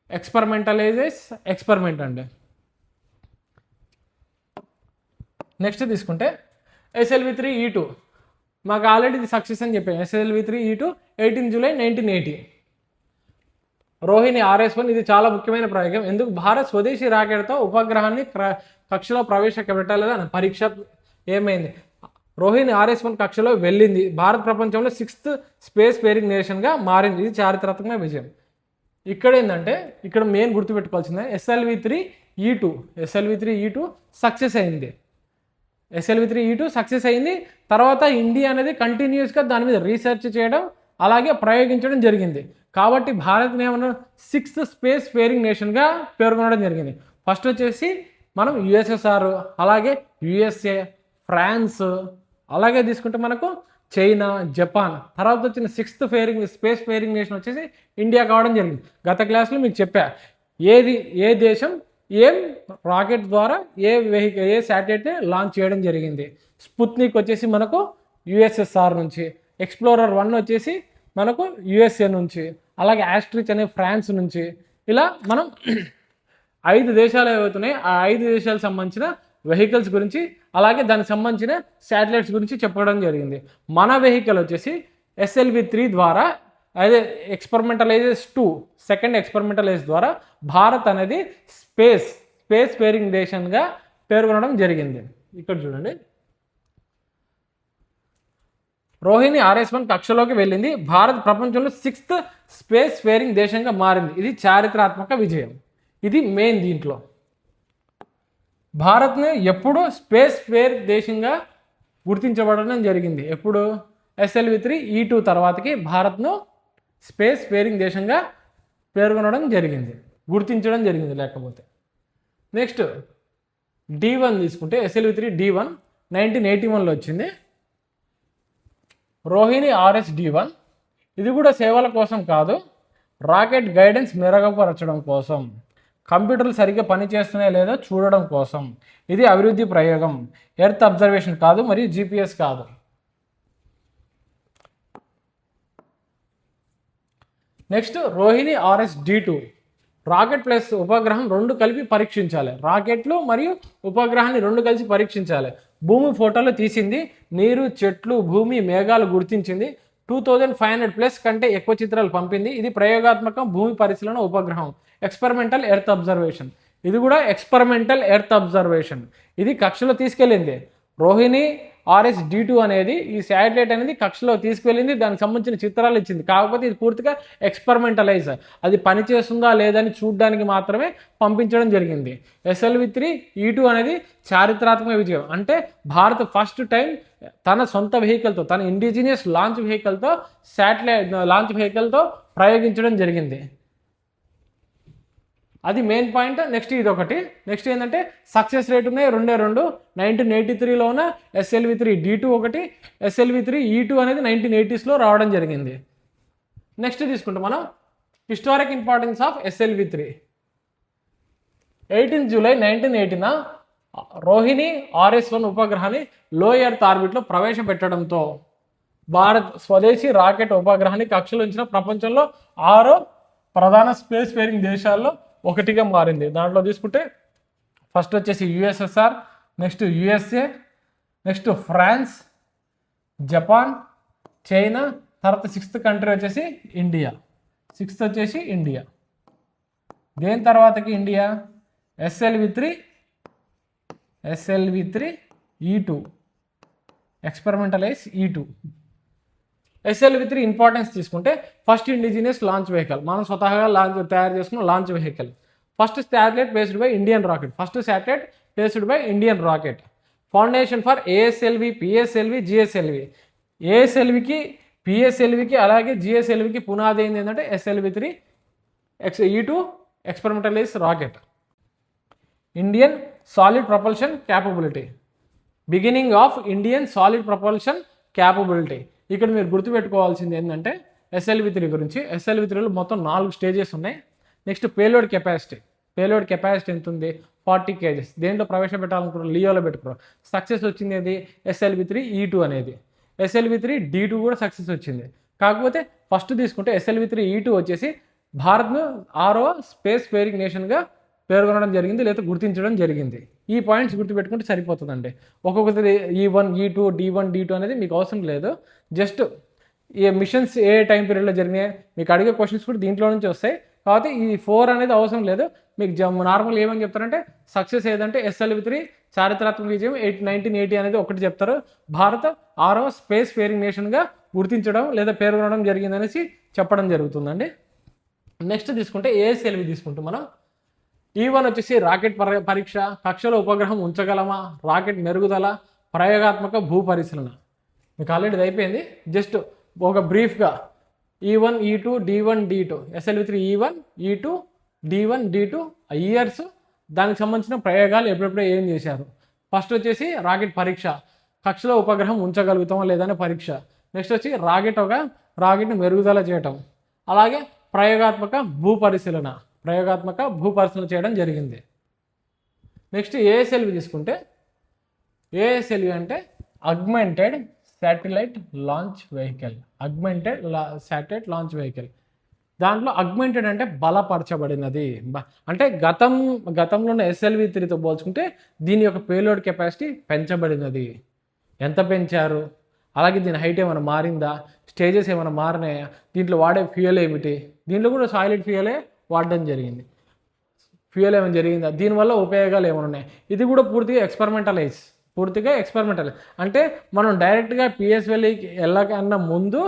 ఎక్స్పెరిమెంట్ అండి. నెక్స్ట్ తీసుకుంటే SLV3 E2 మాకు ఆల్రెడీ ఇది సక్సెస్ అని చెప్పాను. SLV3 E2 18 July 1980 Rohini RS1. ఇది చాలా ముఖ్యమైన ప్రయోగం. ఎందుకు, భారత్ స్వదేశీ రాకెట్తో ఉపగ్రహాన్ని కక్షలో ప్రవేశపెట్టలేదా అని పరీక్ష ఏమైంది, రోహిణి RS1 కక్షలో వెళ్ళింది. భారత్ ప్రపంచంలో 6th స్పేస్ ఫేరింగ్ నేషన్గా మారింది. ఇది చారిత్రాత్మక విజయం. ఇక్కడ ఏంటంటే ఇక్కడ మెయిన్ గుర్తుపెట్టుకోవాల్సిందే SLV3 E2 సక్సెస్ అయింది. SLV3 E2 సక్సెస్ అయింది. తర్వాత ఇండియా అనేది కంటిన్యూస్గా దాని మీద రీసెర్చ్ చేయడం అలాగే ప్రయోగించడం జరిగింది. కాబట్టి భారత్ని ఏమన్నా 6th స్పేస్ ఫేరింగ్ నేషన్గా పేర్కొనడం జరిగింది. ఫస్ట్ వచ్చేసి మనం USSR, అలాగే USA, ఫ్రాన్స్, అలాగే తీసుకుంటే మనకు చైనా, జపాన్, తర్వాత వచ్చిన 6th స్పేస్ ఫేరింగ్ నేషన్ వచ్చేసి ఇండియా కావడం జరిగింది. గత క్లాస్లో మీకు చెప్పా ఏ దేశం ఏం రాకెట్ ద్వారా ఏ శాటిలైట్ని లాంచ్ చేయడం జరిగింది. స్పుత్నిక్ వచ్చేసి మనకు USSR నుంచి, ఎక్స్ప్లోరర్ 1 వచ్చేసి మనకు USA నుంచి, అలాగే ఆస్ట్రిచ్ అనే ఫ్రాన్స్ నుంచి, ఇలా మనం 5 దేశాలు ఏవవుతున్నాయి ఆ 5 దేశాలకు సంబంధించిన వెహికల్స్ గురించి అలాగే దానికి సంబంధించిన శాటిలైట్స్ గురించి చెప్పడం జరిగింది. మన వెహికల్ వచ్చేసి SLV3 ద్వారా అదే ఎక్స్పెరిమెంటలైజెస్ 2 సెకండ్ ఎక్స్పెరిమెంటలైజ్ ద్వారా భారత్ అనేది స్పేస్ ఫేరింగ్ నేషన్గా పేర్కొనడం జరిగింది. ఇక్కడ చూడండి, రోహిణి RS1 కక్షలోకి వెళ్ళింది. భారత్ ప్రపంచంలో 6th స్పేస్ ఫేరింగ్ దేశంగా మారింది. ఇది చారిత్రాత్మక విజయం. ఇది మెయిన్. దీంట్లో భారత్ని ఎప్పుడు స్పేస్ ఫేర్ దేశంగా గుర్తించబడడం జరిగింది. ఎప్పుడు SLV3 E2 తర్వాతకి భారత్ను స్పేస్ ఫేరింగ్ దేశంగా పేర్కొనడం జరిగింది, గుర్తించడం జరిగింది. లేకపోతే నెక్స్ట్ D1 తీసుకుంటే SLV3 D1 1981లో వచ్చింది. రోహిణి RS D1 ఇది కూడా సేవల కోసం కాదు, రాకెట్ గైడెన్స్ మెరుగుపరచడం కోసం, కంప్యూటర్లు సరిగ్గా పనిచేస్తున్నాయో లేదో చూడడం కోసం. ఇది అభివృద్ధి ప్రయోగం, ఎర్త్ అబ్జర్వేషన్ కాదు మరియు GPS కాదు. Next Rohini RS D2 rocket plus ఉపగ్రహం రెండు కలిపి పరీక్షించాలి. రాకెట్లు మరియు ఉపగ్రహాన్ని రెండు కలిసి పరీక్షించాలి. భూమి ఫోటోలు తీసింది, నీరు, చెట్లు, భూమి, మేఘాలు గుర్తించింది. 2500+ కంటే ఎక్కువ చిత్రాలు పంపింది. ఇది ప్రయోగాత్మక భూమి పరిశీలన ఉపగ్రహం, ఎక్స్పెరిమెంటల్ ఎర్త్ అబ్జర్వేషన్. ఇది కూడా ఎక్స్పెరిమెంటల్ ఎర్త్ అబ్జర్వేషన్. ఇది కక్షలో తీసుకెళ్ళింది. రోహిణి RS-D2 అనేది ఈ శాటిలైట్ అనేది కక్షలో తీసుకువెళ్ళింది, దానికి సంబంధించిన చిత్రాలు ఇచ్చింది. కాకపోతే ఇది పూర్తిగా ఎక్స్పెరిమెంటలైజ్, అది పనిచేస్తుందా లేదని చూడడానికి మాత్రమే పంపించడం జరిగింది. SLV-3E2 అనేది చారిత్రాత్మక విజయం. అంటే భారత్ ఫస్ట్ టైం తన సొంత వెహికల్తో, తన ఇండిజినియస్ లాంచ్ వెహికల్తో లాంచ్ వెహికల్తో ప్రయోగించడం జరిగింది. అది మెయిన్ పాయింట్. నెక్స్ట్ ఇది ఒకటి. నెక్స్ట్ ఏంటంటే సక్సెస్ రేట్ ఉన్నాయి 2 1983లో ఉన్న SLV-3D2 ఒకటి, SLV-3E2 అనేది 1980sలో రావడం జరిగింది. నెక్స్ట్ తీసుకుంటే మనం historic importance of SLV-3. 18 July 1980న రోహిణి RS-1 ఉపగ్రహాన్ని లో ఎర్త్ ఆర్బిట్లో ప్రవేశపెట్టడంతో భారత్ స్వదేశీ రాకెట్ ఉపగ్రహాన్ని కక్షలో ఉంచిన ప్రపంచంలో 6 ప్రధాన స్పేస్ ఫేరింగ్ దేశాల్లో ఒకటిగా మారింది. దాంట్లో తీసుకుంటే ఫస్ట్ వచ్చేసి USSR, next USA, next France, Japan, China, తర్వాత 6th కంట్రీ వచ్చేసి ఇండియా. 6th వచ్చేసి ఇండియా. దేని తర్వాతకి India SLV-3E2 experimentalize E2. SLV-3 importance తీసుకుంటే ఫస్ట్ ఇండిజినియస్ లాంచ్ వెహికల్, మనం స్వతహాగా తయారు చేసుకున్న launch vehicle. First satellite based by Indian rocket, first satellite based by Indian rocket. Foundation for ASLV, PSLV, GSLV. ASLVకి, PSLVకి అలాగే GSLVకి పునాది అయింది ఏంటంటే SLV-3E2 experimentalize rocket. Indian solid propulsion capability, beginning of Indian solid propulsion capability. ఇక్కడ మీరు గుర్తుపెట్టుకోవాల్సింది ఏంటంటే SLV-3 గురించి, SLV-3లో మొత్తం 4 స్టేజెస్ ఉన్నాయి. నెక్స్ట్ పేలోడ్ కెపాసిటీ ఎంత ఉంది 40 kgs. దేంట్లో ప్రవేశపెట్టాలనుకున్నారు లియోలో పెట్టుకున్నారు, సక్సెస్ వచ్చింది అది SLV-3E2 అనేది. SLV-3D2 కూడా సక్సెస్ వచ్చింది. కాకపోతే ఫస్ట్ తీసుకుంటే SLV-3E2 వచ్చేసి భారత్ను 6వ స్పేస్ ఫేరింగ్ నేషన్గా పేర్కొనడం జరిగింది, లేదా గుర్తించడం జరిగింది. ఈ పాయింట్స్ గుర్తుపెట్టుకుంటే సరిపోతుందండి. ఒక్కొక్కటి E1, E2, D1, D2 అనేది మీకు అవసరం లేదు. జస్ట్ ఈ మిషన్స్ ఏ టైం పీరియడ్లో జరిగినాయి మీకు అడిగే క్వశ్చన్స్ కూడా దీంట్లో నుంచి వస్తాయి. కాబట్టి ఈ 4 అనేది అవసరం లేదు. మీకు నార్మల్ ఏమని చెప్తారంటే సక్సెస్ ఏదంటే SLV-3 చారిత్రాత్మక విజయం 1980 అనేది ఒకటి చెప్తారు. భారత్ 6వ స్పేస్ ఫేరింగ్ నేషన్గా గుర్తించడం లేదా పేర్కొనడం జరిగిందనేసి చెప్పడం జరుగుతుందండి. నెక్స్ట్ తీసుకుంటే ASLV తీసుకుంటే మనం E1 వచ్చేసి రాకెట్ పరీక్ష, కక్షలో ఉపగ్రహం ఉంచగలమా, రాకెట్ మెరుగుదల, ప్రయోగాత్మక భూ పరిశీలన. మీకు ఆల్రెడీ అయిపోయింది. జస్ట్ ఒక బ్రీఫ్గా E1, E2, D1, D2, SLV-3 E1, E2, D1, D2 years, దానికి సంబంధించిన ప్రయోగాలు ఎప్పుడెప్పుడు ఏం చేశారు. ఫస్ట్ వచ్చేసి రాకెట్ పరీక్ష, కక్షలో ఉపగ్రహం ఉంచగలుగుతామా లేదనే పరీక్ష. నెక్స్ట్ వచ్చి రాకెట్ని మెరుగుదల చేయటం, అలాగే ప్రయోగాత్మక భూ పరిశీలన చేయడం జరిగింది. నెక్స్ట్ ASLV తీసుకుంటే ASLV అంటే అగ్మెంటెడ్ శాటిలైట్ లాంచ్ వెహికల్. దాంట్లో అగ్మెంటెడ్ అంటే బలపరచబడినది. అంటే గతంలో ఉన్న SLV-3తో పోల్చుకుంటే దీని యొక్క పేలోడ్ కెపాసిటీ పెంచబడినది. ఎంత పెంచారు, అలాగే దీని హైట్ ఏమైనా మారిందా, స్టేజెస్ ఏమైనా మారినాయా, దీంట్లో వాడే ఫ్యూయల్ ఏమిటి, దీంట్లో కూడా సాలిడ్ ఫ్యూయలే వాడడం జరిగింది. ఫ్యూయల్ ఏమైనా జరిగిందా, దీనివల్ల ఉపయోగాలు ఏమైనా ఉన్నాయి. ఇది కూడా పూర్తిగా ఎక్స్పెరిమెంటల్. అంటే మనం డైరెక్ట్గా PSLVకి వెళ్ళకన్నా ముందు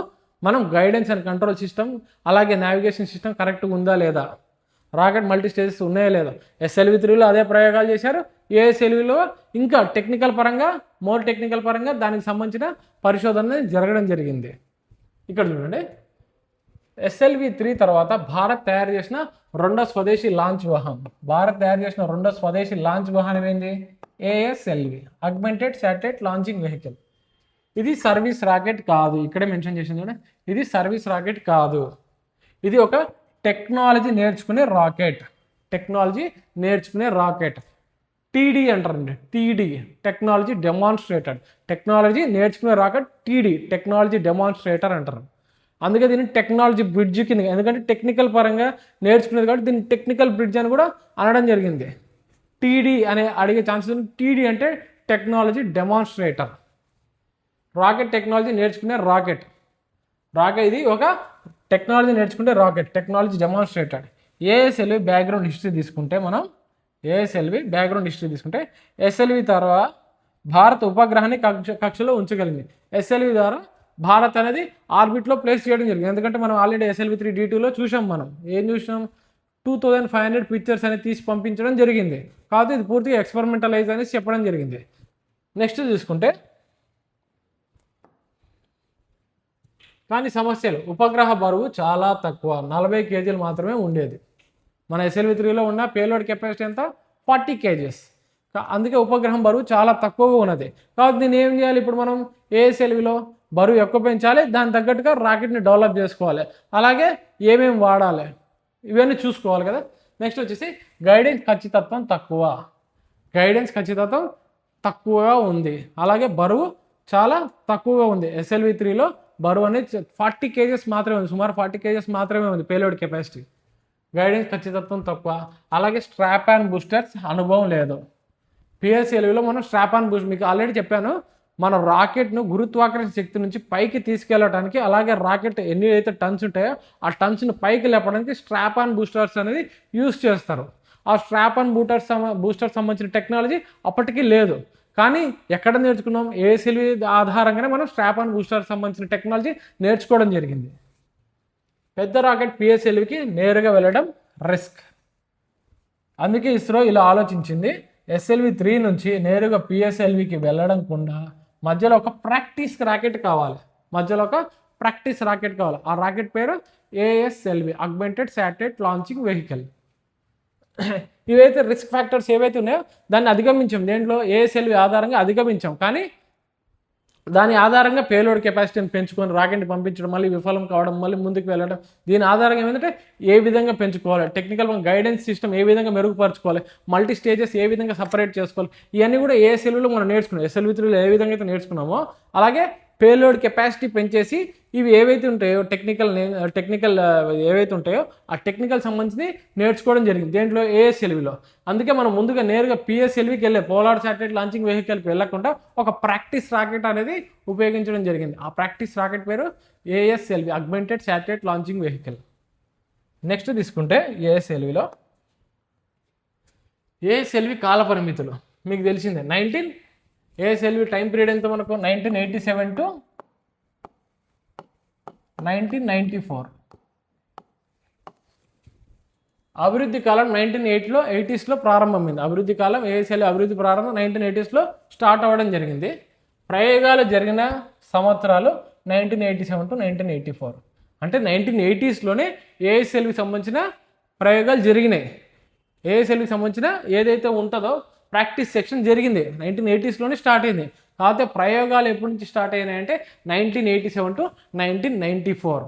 మనం గైడెన్స్ అండ్ కంట్రోల్ సిస్టమ్ అలాగే నావిగేషన్ సిస్టమ్ కరెక్ట్గా ఉందా లేదా, రాకెట్ మల్టీ స్టేజెస్ ఉన్నాయా లేదా. SLV-3లో అదే ప్రయోగాలు చేశారు. ASLVలో ఇంకా మోర్ టెక్నికల్ పరంగా దానికి సంబంధించిన పరిశోధన జరగడం జరిగింది. ఇక్కడ చూడండి, SLV-3 తర్వాత భారత్ తయారు చేసిన రెండో స్వదేశీ లాంచ్ వాహనం ఏంది ASLV, augmented satellite launching vehicle. ఇది సర్వీస్ రాకెట్ కాదు, ఇక్కడే మెన్షన్ చేసింది చూడండి, ఇది సర్వీస్ రాకెట్ కాదు, ఇది ఒక టెక్నాలజీ నేర్చుకునే రాకెట్. TD అంటారండి, TD టెక్నాలజీ డెమాన్స్ట్రేటర్. టెక్నాలజీ నేర్చుకునే రాకెట్ టెక్నాలజీ డెమాన్స్ట్రేటర్ అంటారు. అందుకే దీన్ని టెక్నాలజీ బ్రిడ్జ్ కింద, ఎందుకంటే టెక్నికల్ పరంగా నేర్చుకునేది కాబట్టి దీన్ని టెక్నికల్ బ్రిడ్జ్ అని కూడా అనడం జరిగింది. TD అనే అడిగే ఛాన్సెస్ ఉంది. TD అంటే టెక్నాలజీ డెమాన్స్ట్రేటర్, రాకెట్ టెక్నాలజీ నేర్చుకునే రాకెట్. ఇది ఒక టెక్నాలజీ నేర్చుకుంటే rocket, technology demonstrator. ASLV background history తీసుకుంటే SLV తర్వాత భారత్ ఉపగ్రహాన్ని కక్షలో ఉంచగలిగింది. ఎస్ఎల్వి ద్వారా భారత్ అనేది ఆర్బిట్లో ప్లేస్ చేయడం జరిగింది. ఎందుకంటే మనం ఆల్రెడీ SLV-3 D2లో చూసాం. మనం ఏం చూసినాం, 2500 పిక్చర్స్ అనేది తీసి పంపించడం జరిగింది. కాకపోతే ఇది పూర్తిగా ఎక్స్పెరిమెంటలైజ్ అనేసి చెప్పడం జరిగింది. నెక్స్ట్ చూసుకుంటే కానీ సమస్యలు, ఉపగ్రహ బరువు చాలా తక్కువ, 40 kg మాత్రమే ఉండేది. మన SLV-3లో ఉన్న పేలోడ్ కెపాసిటీ ఎంత, 40 kgs. అందుకే ఉపగ్రహం బరువు చాలా తక్కువగా ఉన్నది. కాబట్టి దీన్ని ఏం చేయాలి, ఇప్పుడు మనం ASLVలో బరువు ఎక్కువ పెంచాలి, దాని తగ్గట్టుగా రాకెట్ని డెవలప్ చేసుకోవాలి. అలాగే ఏమేమి వాడాలి ఇవన్నీ చూసుకోవాలి కదా. నెక్స్ట్ వచ్చేసి గైడెన్స్ ఖచ్చితత్వం తక్కువ, గైడెన్స్ ఖచ్చితత్వం తక్కువగా ఉంది. అలాగే బరువు చాలా తక్కువగా ఉంది. SLV-3లో బరువు అనేది 40 kgs మాత్రమే ఉంది, సుమారు 40 kgs మాత్రమే ఉంది పేలోడ్ కెపాసిటీ. గైడెన్స్ ఖచ్చితత్వం తక్కువ. అలాగే స్ట్రాప్ అండ్ బూస్టర్స్ అనుభవం లేదు. PSLVలో మనం స్ట్రాప్ అండ్ బూస్ట్, మీకు ఆల్రెడీ చెప్పాను, మన రాకెట్ను గురుత్వాకర్షణ శక్తి నుంచి పైకి తీసుకెళ్ళడానికి, అలాగే రాకెట్ ఎన్ని అయితే టన్స్ ఉంటాయో ఆ టన్స్ను పైకి లేపడానికి స్ట్రాప్ అండ్ బూస్టర్స్ అనేది యూజ్ చేస్తారు. ఆ స్ట్రాప్ అండ్ బూస్టర్ సంబంధించిన టెక్నాలజీ అప్పటికీ లేదు. కానీ ఎక్కడ నేర్చుకున్నాం, ASLV ఆధారంగానే మనం స్ట్రాప్ అండ్ బూస్టర్ సంబంధించిన టెక్నాలజీ నేర్చుకోవడం జరిగింది. పెద్ద రాకెట్ PSLVకి నేరుగా వెళ్ళడం రిస్క్. అందుకే ఇస్రో ఇలా ఆలోచించింది, SLV-3 నుంచి నేరుగా PSLVకి వెళ్ళడం కూడా మధ్యలో ఒక ప్రాక్టీస్ రాకెట్ కావాలి, మధ్యలో ఒక ప్రాక్టీస్ రాకెట్ కావాలి. ఆ రాకెట్ పేరు ASLV, augmented satellite launching vehicle. ఇవైతే రిస్క్ ఫ్యాక్టర్స్ ఏవైతే ఉన్నాయో దాన్ని అధిగమించాం, దేంట్లో ASLV ఆధారంగా అధిగమించాం. కానీ దాని ఆధారంగా పేలోడ్ కెపాసిటీని పెంచుకొని రాకెట్ని పంపించడం, మళ్ళీ విఫలం కావడం, మళ్ళీ ముందుకు వెళ్ళడం, దీని ఆధారంగా ఏమంటే ఏ విధంగా పెంచుకోవాలి, టెక్నికల్ గైడెన్స్ సిస్టమ్ ఏ విధంగా మెరుగుపరచుకోవాలి, మల్టీ స్టేజెస్ ఏ విధంగా సపరేట్ చేసుకోవాలి, ఇవన్నీ కూడా ASLVలో మనం నేర్చుకున్నాం. SLV-3లో ఏ విధంగా అయితే నేర్చుకున్నామో అలాగే పేలోడ్ కెపాసిటీ పెంచేసి ఇవి ఏవైతే ఉంటాయో టెక్నికల్ ఏవైతే ఉంటాయో ఆ టెక్నికల్ సంబంధించి నేర్చుకోవడం జరిగింది దేంట్లో, ASLVలో. అందుకే మనం ముందుగా నేరుగా PSLVకి వెళ్ళే పోలార్ శాటిలైట్ లాంచింగ్ వెహికల్కి వెళ్ళకుండా ఒక ప్రాక్టీస్ రాకెట్ అనేది ఉపయోగించడం జరిగింది. ఆ ప్రాక్టీస్ రాకెట్ పేరు ASLV, augmented satellite launching vehicle. Next తీసుకుంటే ASLV కాల పరిమితులు మీకు తెలిసిందే. ASLV టైం పీరియడ్ ఎంత మనకు, 1987 to 1994. అభివృద్ధి కాలం 1980లో ప్రారంభమైంది. అభివృద్ధి కాలం ASLV అభివృద్ధి ప్రారంభం 1980స్లో స్టార్ట్ అవ్వడం జరిగింది. ప్రయోగాలు జరిగిన సంవత్సరాలు 1987 to 1984. అంటే 1980స్లోనే ASLV సంబంధించిన ప్రయోగాలు జరిగినాయి. ASLVకి సంబంధించిన ఏదైతే ఉంటుందో ప్రాక్టీస్ సెక్షన్ జరిగింది 1980స్లోనే స్టార్ట్ అయింది. కాకపోతే ప్రయోగాలు ఎప్పటి నుంచి స్టార్ట్ అయినాయంటే 1987 to 1994.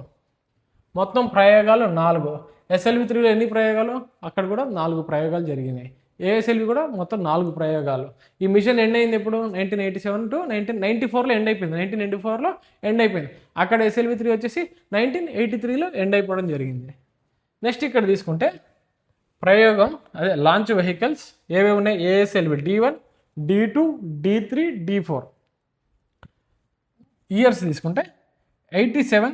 మొత్తం ప్రయోగాలు 4. SLV-3లో ఎన్ని ప్రయోగాలు, అక్కడ కూడా 4 ప్రయోగాలు జరిగినాయి. ASLV కూడా మొత్తం 4 ప్రయోగాలు. ఈ మిషన్ ఎండ్ అయింది ఎప్పుడు, 1987 to 1994లో ఎండ్ అయిపోయింది. 1994లో ఎండ్ అయిపోయింది. అక్కడ SLV-3 వచ్చేసి 1983లో ఎండ్ అయిపోవడం జరిగింది. నెక్స్ట్ ఇక్కడ తీసుకుంటే ప్రయోగం అదే లాంచ్ వెహికల్స్ ఏవేవి ఉన్నాయి, ASLV D1, D2, D3, D4. Years తీసుకుంటే 87,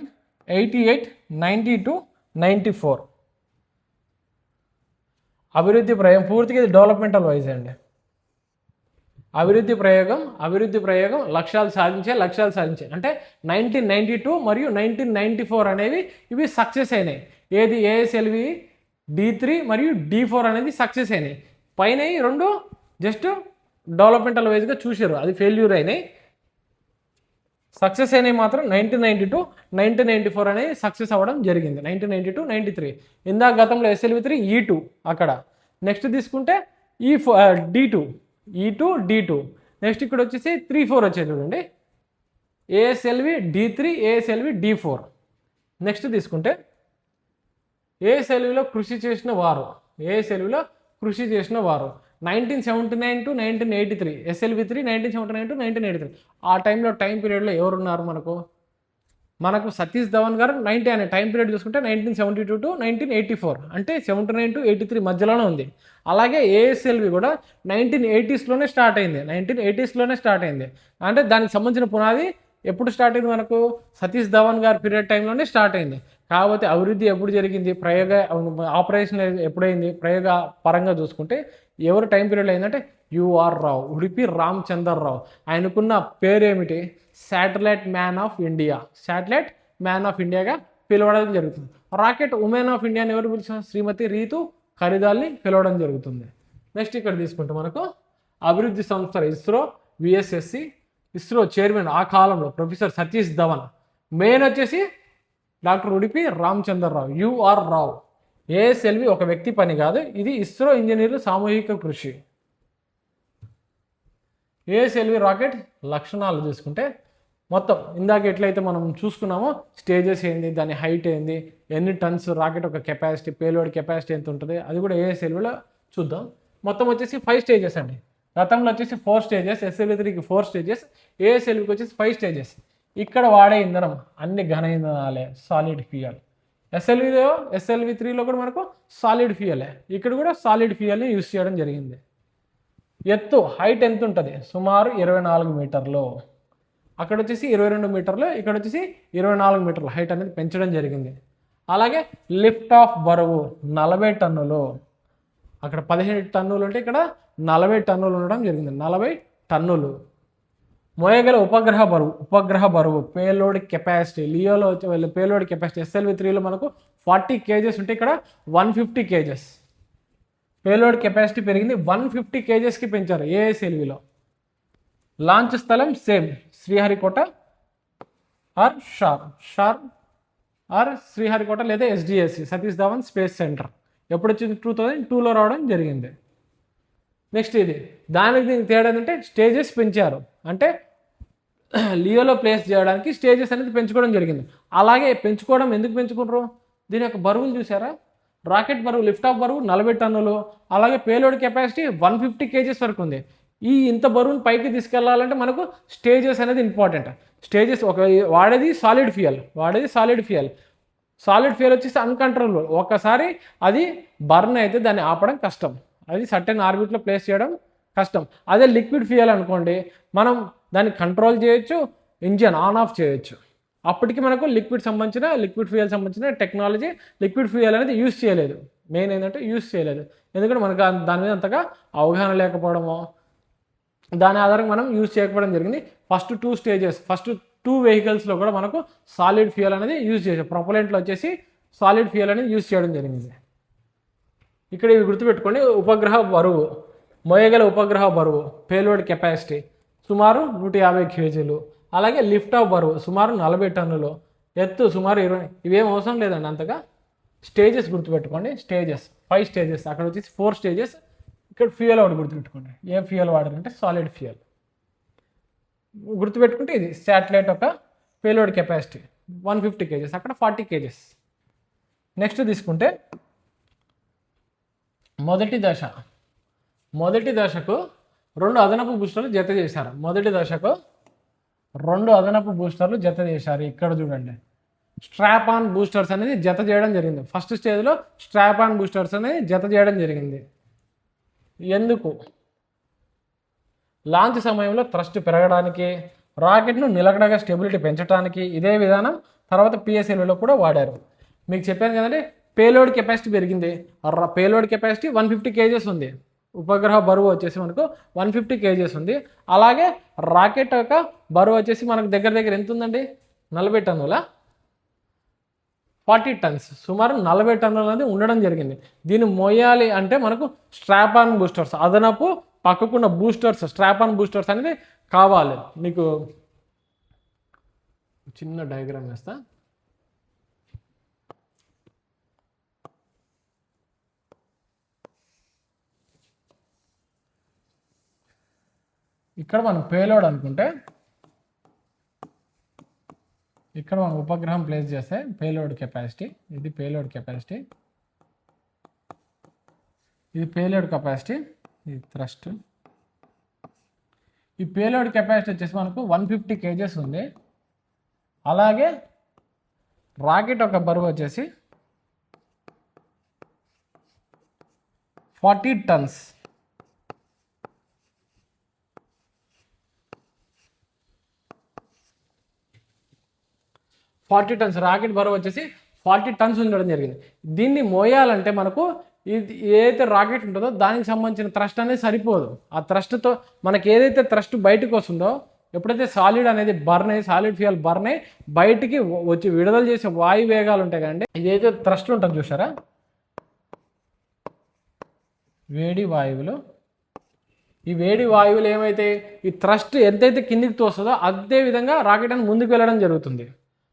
88, 92, 94. అభివృద్ధి ప్రయోగం పూర్తిగా ఇది డెవలప్మెంటల్ వైజ్ అండి. అభివృద్ధి ప్రయోగం లక్ష్యాలు సాధించే అంటే 1992 మరియు 1994 అనేవి ఇవి సక్సెస్ అయినాయి. ఏది, ASLV D3 మరియు D4 అనేది సక్సెస్ అయినాయి. పైన 2 జస్ట్ డెవలప్మెంటల్ వైజ్గా చూసారు, అది ఫెయిల్యూర్ అయినాయి. సక్సెస్ అయినాయి మాత్రం 1992, 1994 అనేది సక్సెస్ అవ్వడం జరిగింది. 1992, 93 ఇందాక గతంలో SLV-3 E2 అక్కడ. నెక్స్ట్ తీసుకుంటే D2. నెక్స్ట్ ఇక్కడ వచ్చేసి 3-4 వచ్చేది చూడండి, ASLV D3, ASLV D4. Next తీసుకుంటే ASLVలో కృషి చేసిన వారు 1979 to 1983, SLV-3 1979 to 1983. ఆ టైంలో టైం పీరియడ్లో ఎవరున్నారు మనకు సతీష్ ధవన్ గారు 90 అనే టైం పీరియడ్ చూసుకుంటే 1972 to 1984, అంటే 79 to 83 మధ్యలోనే ఉంది. అలాగే ASLV కూడా 1980స్లోనే స్టార్ట్ అయింది. అంటే దానికి సంబంధించిన పునాది ఎప్పుడు స్టార్ట్ అయింది, మనకు సతీష్ ధవన్ గారి పీరియడ్ టైంలోనే స్టార్ట్ అయింది. కాకపోతే అభివృద్ధి ఎప్పుడు జరిగింది, ఆపరేషన్ ఎప్పుడైంది ప్రయోగ పరంగా చూసుకుంటే ఎవరు టైం పీరియడ్లో అయిందంటే యుఆర్ రావు, ఉడిపి రామచందర్ రావు. ఆయనకున్న పేరు ఏమిటి? Satellite man of India. Satellite man of ఇండియాగా పిలవడం జరుగుతుంది. రాకెట్ ఉమెన్ ఆఫ్ ఇండియాని ఎవరు పిలిచారు? శ్రీమతి రీతు ఖరీదాల్ని పిలవడం జరుగుతుంది. నెక్స్ట్ ఇక్కడ తీసుకుంటే మనకు అభివృద్ధి సంస్థ ఇస్రో, విఎస్ఎస్సి. ఇస్రో చైర్మన్ ఆ కాలంలో ప్రొఫెసర్ సతీష్ ధవన్. మెయిన్ వచ్చేసి డాక్టర్ ఉడిపి రామచందర్ రావు, యుఆర్ రావు. ఏఎస్ఎల్వి ఒక వ్యక్తి పని కాదు, ఇది ఇస్రో ఇంజనీర్లు సామూహిక కృషి. ఏఎస్ఎల్వి రాకెట్ లక్షణాలు చూసుకుంటే మొత్తం ఇందాక ఎట్లయితే మనం చూసుకున్నామో స్టేజెస్ ఏంది, దాని హైట్ ఏంది, ఎన్ని టన్స్ రాకెట్ ఒక కెపాసిటీ, పేలోడ్ కెపాసిటీ ఎంత ఉంటుంది, అది కూడా ఏఎస్ఎల్విలో చూద్దాం. మొత్తం వచ్చేసి 5 స్టేజెస్ అండి. గతంలో వచ్చేసి 4 స్టేజెస్, ఎస్ఎల్వి3కి 4 స్టేజెస్, ఏఎస్ఎల్వికి వచ్చేసి 5 స్టేజెస్. ఇక్కడ వాడే ఇంధనం అన్ని ఘన ఇంధనాలే, సాలిడ్ ఫ్యూయల్. ఎస్ఎల్వి3లో కూడా మనకు సాలిడ్ ఫ్యూయలే, ఇక్కడ కూడా సాలిడ్ ఫ్యూయల్ని యూస్ చేయడం జరిగింది. ఎత్తు హైట్ ఎంత ఉంటుంది? సుమారు 24 మీటర్లు. అక్కడ వచ్చేసి 22 మీటర్లు, ఇక్కడ వచ్చేసి 24 మీటర్లు హైట్ అనేది పెంచడం జరిగింది. అలాగే లిఫ్ట్ ఆఫ్ బరువు 40 టన్నులు. అక్కడ 17 టన్నులు ఉంటే ఇక్కడ 40 టన్నులు ఉండడం జరిగింది. 40 టన్నులు. మోయగల ఉపగ్రహ బరువు పేలోడ్ కెపాసిటీ. లియోలో పేలోడ్ కెపాసిటీ ఎస్ఎల్వి3లో మనకు 40 కేజెస్ ఉంటే ఇక్కడ 150 కేజెస్. పేలోడ్ కెపాసిటీ పెరిగింది, 150 కేజెస్కి పెంచారు ఏఎస్ఎల్విలో. లాంచ్ స్థలం same, Sriharikota or SHAR or Sriharikota లేదా SDSC, Satish Dhawan space centre. ఎప్పుడు వచ్చింది? 2002లో రావడం జరిగింది. నెక్స్ట్ ఇది దానికి దీనికి తేడా ఏంటంటే స్టేజెస్ పెంచారు. అంటే లియోలో ప్లేస్ చేయడానికి స్టేజెస్ అనేది పెంచుకోవడం జరిగింది. అలాగే పెంచుకోవడం ఎందుకు పెంచుకుంటారు? దీని యొక్క బరువులు చూసారా? రాకెట్ బరువు, లిఫ్ట్ ఆఫ్ బరువు 40 టన్నులు, అలాగే పేలోడ్ కెపాసిటీ 150 కేజెస్ వరకు ఉంది. ఇంత బరువుని పైకి తీసుకెళ్లాలంటే మనకు స్టేజెస్ అనేది ఇంపార్టెంట్. స్టేజెస్ వాడేది సాలిడ్ ఫ్యూయల్. సాలిడ్ ఫ్యూయల్ వచ్చేసి అన్కంట్రోలబుల్. ఒకసారి అది బర్న్ అయితే దాన్ని ఆపడం కష్టం, అది సర్టెన్ ఆర్బిట్లో ప్లేస్ చేయడం కష్టం. అదే లిక్విడ్ ఫ్యూయల్ అనుకోండి, మనం దాన్ని కంట్రోల్ చేయొచ్చు, ఇంజిన్ ఆన్ ఆఫ్ చేయొచ్చు. అప్పటికి మనకు లిక్విడ్ ఫ్యూయల్ సంబంధించిన టెక్నాలజీ, లిక్విడ్ ఫ్యూయల్ అనేది యూస్ చేయలేదు. మెయిన్ ఏంటంటే యూస్ చేయలేదు, ఎందుకంటే మనకు దాని మీద అంతగా అవగాహన లేకపోవడమో, దాని ఆధారంగా మనం యూజ్ చేయకపోవడం జరిగింది. ఫస్ట్ 2 వెహికల్స్లో కూడా మనకు సాలిడ్ ఫ్యూయల్ అనేది యూజ్ చేసాం. ప్రొపలెంట్లో వచ్చేసి సాలిడ్ ఫ్యూయల్ అనేది యూజ్ చేయడం జరిగింది. ఇక్కడ ఇవి గుర్తుపెట్టుకోండి. ఉపగ్రహ బరువు, మోయగల ఉపగ్రహ బరువు పేలోడ్ కెపాసిటీ సుమారు 150 కేజీలు. అలాగే లిఫ్ట్ ఆఫ్ బరువు సుమారు 40 టన్నులు. ఎత్తు సుమారు 20. ఇవేం అవసరం లేదండి అంతగా. స్టేజెస్ గుర్తుపెట్టుకోండి. 5 స్టేజెస్. అక్కడ వచ్చేసి 4 స్టేజెస్. ఇక్కడ ఫ్యూయల్ ఒకటి గుర్తుపెట్టుకోండి. ఏ ఫ్యూయల్ వాడారంటే సాలిడ్ ఫ్యూయల్ గుర్తుపెట్టుకుంటే ఇది శాటిలైట్ ఒక పేలోడ్ కెపాసిటీ 150 కేజెస్, అక్కడ 40 కేజెస్. నెక్స్ట్ తీసుకుంటే మొదటి దశకు 2 అదనపు బూస్టర్లు జత చేశారు. ఇక్కడ చూడండి, స్ట్రాప్ ఆన్ బూస్టర్స్ అనేది జత చేయడం జరిగింది. ఫస్ట్ స్టేజ్లో స్ట్రాప్ ఆన్ బూస్టర్స్ అనేది జత చేయడం జరిగింది. ఎందుకు? లాంచ్ సమయంలో థ్రస్ట్ పెరగడానికి, రాకెట్ను నిలకడగా స్టెబిలిటీ పెంచడానికి. ఇదే విధానం తర్వాత పిఎస్ఎల్విలో కూడా వాడారు. మీకు చెప్పాను కదండి, పేలోడ్ కెపాసిటీ పెరిగింది. పేలోడ్ కెపాసిటీ 150 కేజెస్ ఉంది. ఉపగ్రహ బరువు వచ్చేసి మనకు 150 కేజెస్ ఉంది. అలాగే రాకెట్ యొక్క బరువు వచ్చేసి మనకు దగ్గర ఎంత ఉందండి? 40 టన్నుల 40 టన్స్, సుమారు 40 టన్నులు అనేది ఉండడం జరిగింది. దీన్ని మోయాలి అంటే మనకు స్ట్రాప్ ఆన్ బూస్టర్స్, అదనపు పక్కకున్న బూస్టర్స్, స్ట్రాప్ ఆన్ బూస్టర్స్ అనేది కావాలి. మీకు చిన్న డయాగ్రామ్ వేస్తా. ఇక్కడ మనం పేలోడ్ అనుకుంటే, ఇక్కడ మనం ఉపగ్రహం ప్లేస్ చేస్తే పేలోడ్ కెపాసిటీ, ఇది పేలోడ్ కెపాసిటీ, ఇది థ్రస్ట్. ఈ పేలోడ్ కెపాసిటీ వచ్చేసి మనకు 150 కేజెస్ ఉంది. అలాగే రాకెట్ యొక్క బరువు వచ్చేసి 40 టన్స్. రాకెట్ బరువు వచ్చేసి 40 టన్స్ ఉండడం జరిగింది. దీన్ని మోయాలంటే మనకు ఇది ఏదైతే రాకెట్ ఉంటుందో దానికి సంబంధించిన థ్రస్ట్ అనేది సరిపోదు. ఆ థ్రస్ట్తో మనకి ఏదైతే థ్రస్ట్ బయటకు వస్తుందో, ఎప్పుడైతే సాలిడ్ అనేది బర్న్ అయ్యి సాలిడ్ ఫ్యూయల్ బర్న్ అయ్యి బయటికి వచ్చి విడుదల చేసే వాయు వేగాలు ఉంటాయి కదండి, ఇదైతే థ్రస్ట్ ఉంటుంది చూసారా, వేడి వాయువులు. ఈ వేడి వాయువులు ఏమైతే ఈ థ్రస్ట్ ఎంతైతే కిందికి తోస్తుందో అదే విధంగా రాకెట్ అని ముందుకు వెళ్ళడం జరుగుతుంది.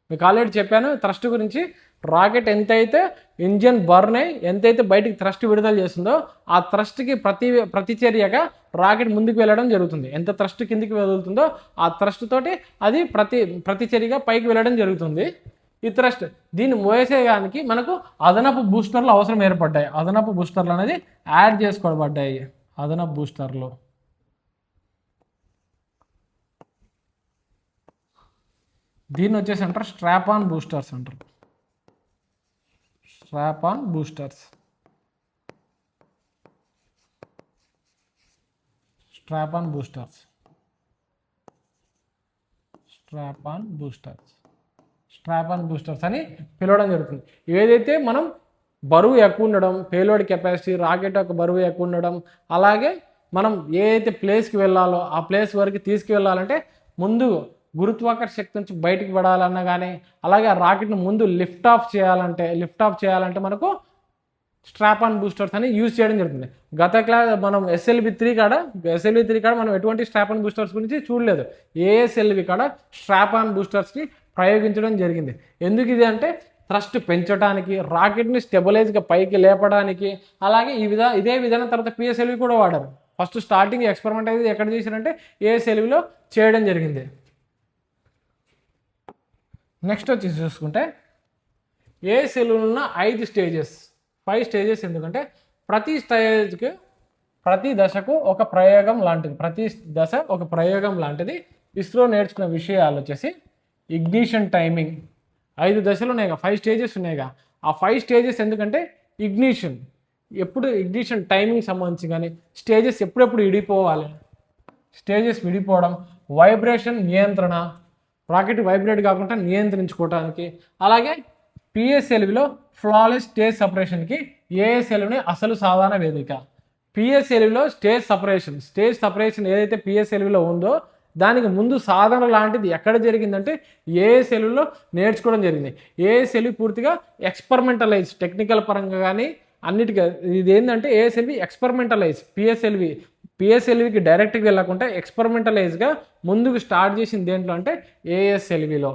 మీకు ఆల్రెడీ చెప్పాను థ్రస్ట్ గురించి. రాకెట్ ఎంతైతే ఇంజన్ బర్న్ అయ్యి ఎంతైతే బయటికి థ్రస్ట్ విడుదల చేస్తుందో ఆ థ్రస్ట్కి ప్రతిచర్యగా రాకెట్ ముందుకు వెళ్ళడం జరుగుతుంది. ఎంత థ్రస్ట్ కిందికి వదులుతుందో ఆ థ్రస్ట్ తోటి అది ప్రతిచర్యగా పైకి వెళ్ళడం జరుగుతుంది. ఈ థ్రస్ట్ దీన్ని మోసేయడానికి మనకు అదనపు బూస్టర్లు అవసరం ఏర్పడ్డాయి. అదనపు బూస్టర్లు అనేది యాడ్ చేసుకోబడ్డాయి. అదనపు బూస్టర్లు దీన్ని వచ్చేసి అంటారు స్ట్రాప్ ఆన్ బూస్టర్స్ అంటారు. Strap on boosters. Strap on boosters. Strap on boosters. Strap on boosters అని పిలవడం జరుగుతుంది. ఏదైతే మనం బరువు ఎక్కువ ఉండడం, పేలోడ్ కెపాసిటీ, రాకెట్ యొక్క బరువు ఎక్కువ ఉండడం, అలాగే మనం ఏదైతే ప్లేస్కి వెళ్ళాలో ఆ ప్లేస్ వరకు తీసుకువెళ్ళాలంటే ముందు గురుత్వాకర్షణ శక్తి నుంచి బయటికి పడాలన్నా కానీ, అలాగే ఆ రాకెట్ను ముందు లిఫ్ట్ ఆఫ్ చేయాలంటే మనకు స్ట్రాప్ ఆన్ బూస్టర్స్ అని యూజ్ చేయడం జరుగుతుంది. గత క్లాస్ మనం ఎస్ఎల్వి త్రీ కాడ మనం ఎటువంటి స్ట్రాప్ ఆన్ బూస్టర్స్ గురించి చూడలేదు. ఏఎస్ఎల్వి కాడ స్ట్రాప్ ఆన్ బూస్టర్స్ని ప్రయోగించడం జరిగింది. ఎందుకు ఇది అంటే థ్రస్ట్ పెంచడానికి, రాకెట్ని స్టెబిలైజ్గా పైకి లేపడానికి, అలాగే ఇదే విధానం తర్వాత పిఎస్ఎల్వి కూడా వాడారు. ఫస్ట్ స్టార్టింగ్ ఎక్స్పెరిమెంట్ అనేది ఎక్కడ చేశారంటే ఏఎస్ఎల్విలో చేయడం జరిగింది. నెక్స్ట్ వచ్చి చూసుకుంటే ఏఎస్ఎల్విలో ఉన్న 5 స్టేజెస్ ఎందుకంటే ప్రతి దశకు ఒక ప్రయోగం లాంటిది. ఇస్రో నేర్చుకున్న విషయాలు వచ్చేసి ఇగ్నిషన్ టైమింగ్. 5 దశలు ఉన్నాయిగా, 5 స్టేజెస్ ఉన్నాయిగా. ఆ 5 స్టేజెస్ ఎందుకంటే ఇగ్నిషన్ టైమింగ్ సంబంధించి కానీ స్టేజెస్ ఎప్పుడెప్పుడు విడిపోవడం, వైబ్రేషన్ నియంత్రణ, రాకెట్ వైబ్రేట్ కాకుండా నియంత్రించుకోవడానికి, అలాగే పిఎస్ఎల్విలో ఫ్లాలెస్ స్టేజ్ సపరేషన్కి ఏఎస్ఎల్విని అసలు సాధారణ వేదిక. పిఎస్ఎల్విలో స్టేజ్ సపరేషన్ ఏదైతే పిఎస్ఎల్విలో ఉందో దానికి ముందు సాధన లాంటిది ఎక్కడ జరిగిందంటే ఏఎస్ఎల్విలో నేర్చుకోవడం జరిగింది. ఏఎస్ఎల్వి పూర్తిగా ఎక్స్పెరిమెంటలైజ్, టెక్నికల్ పరంగా కానీ అన్నిటికీ ఇది ఏంటంటే ఏఎస్ఎల్వి ఎక్స్పెరిమెంటలైజ్. పిఎస్ఎల్వికి డైరెక్ట్గా వెళ్ళకుండా ఎక్స్పెరిమెంటలైజ్గా ముందుకు స్టార్ట్ చేసింది దేంట్లో అంటే ఏఎస్ఎల్విలో.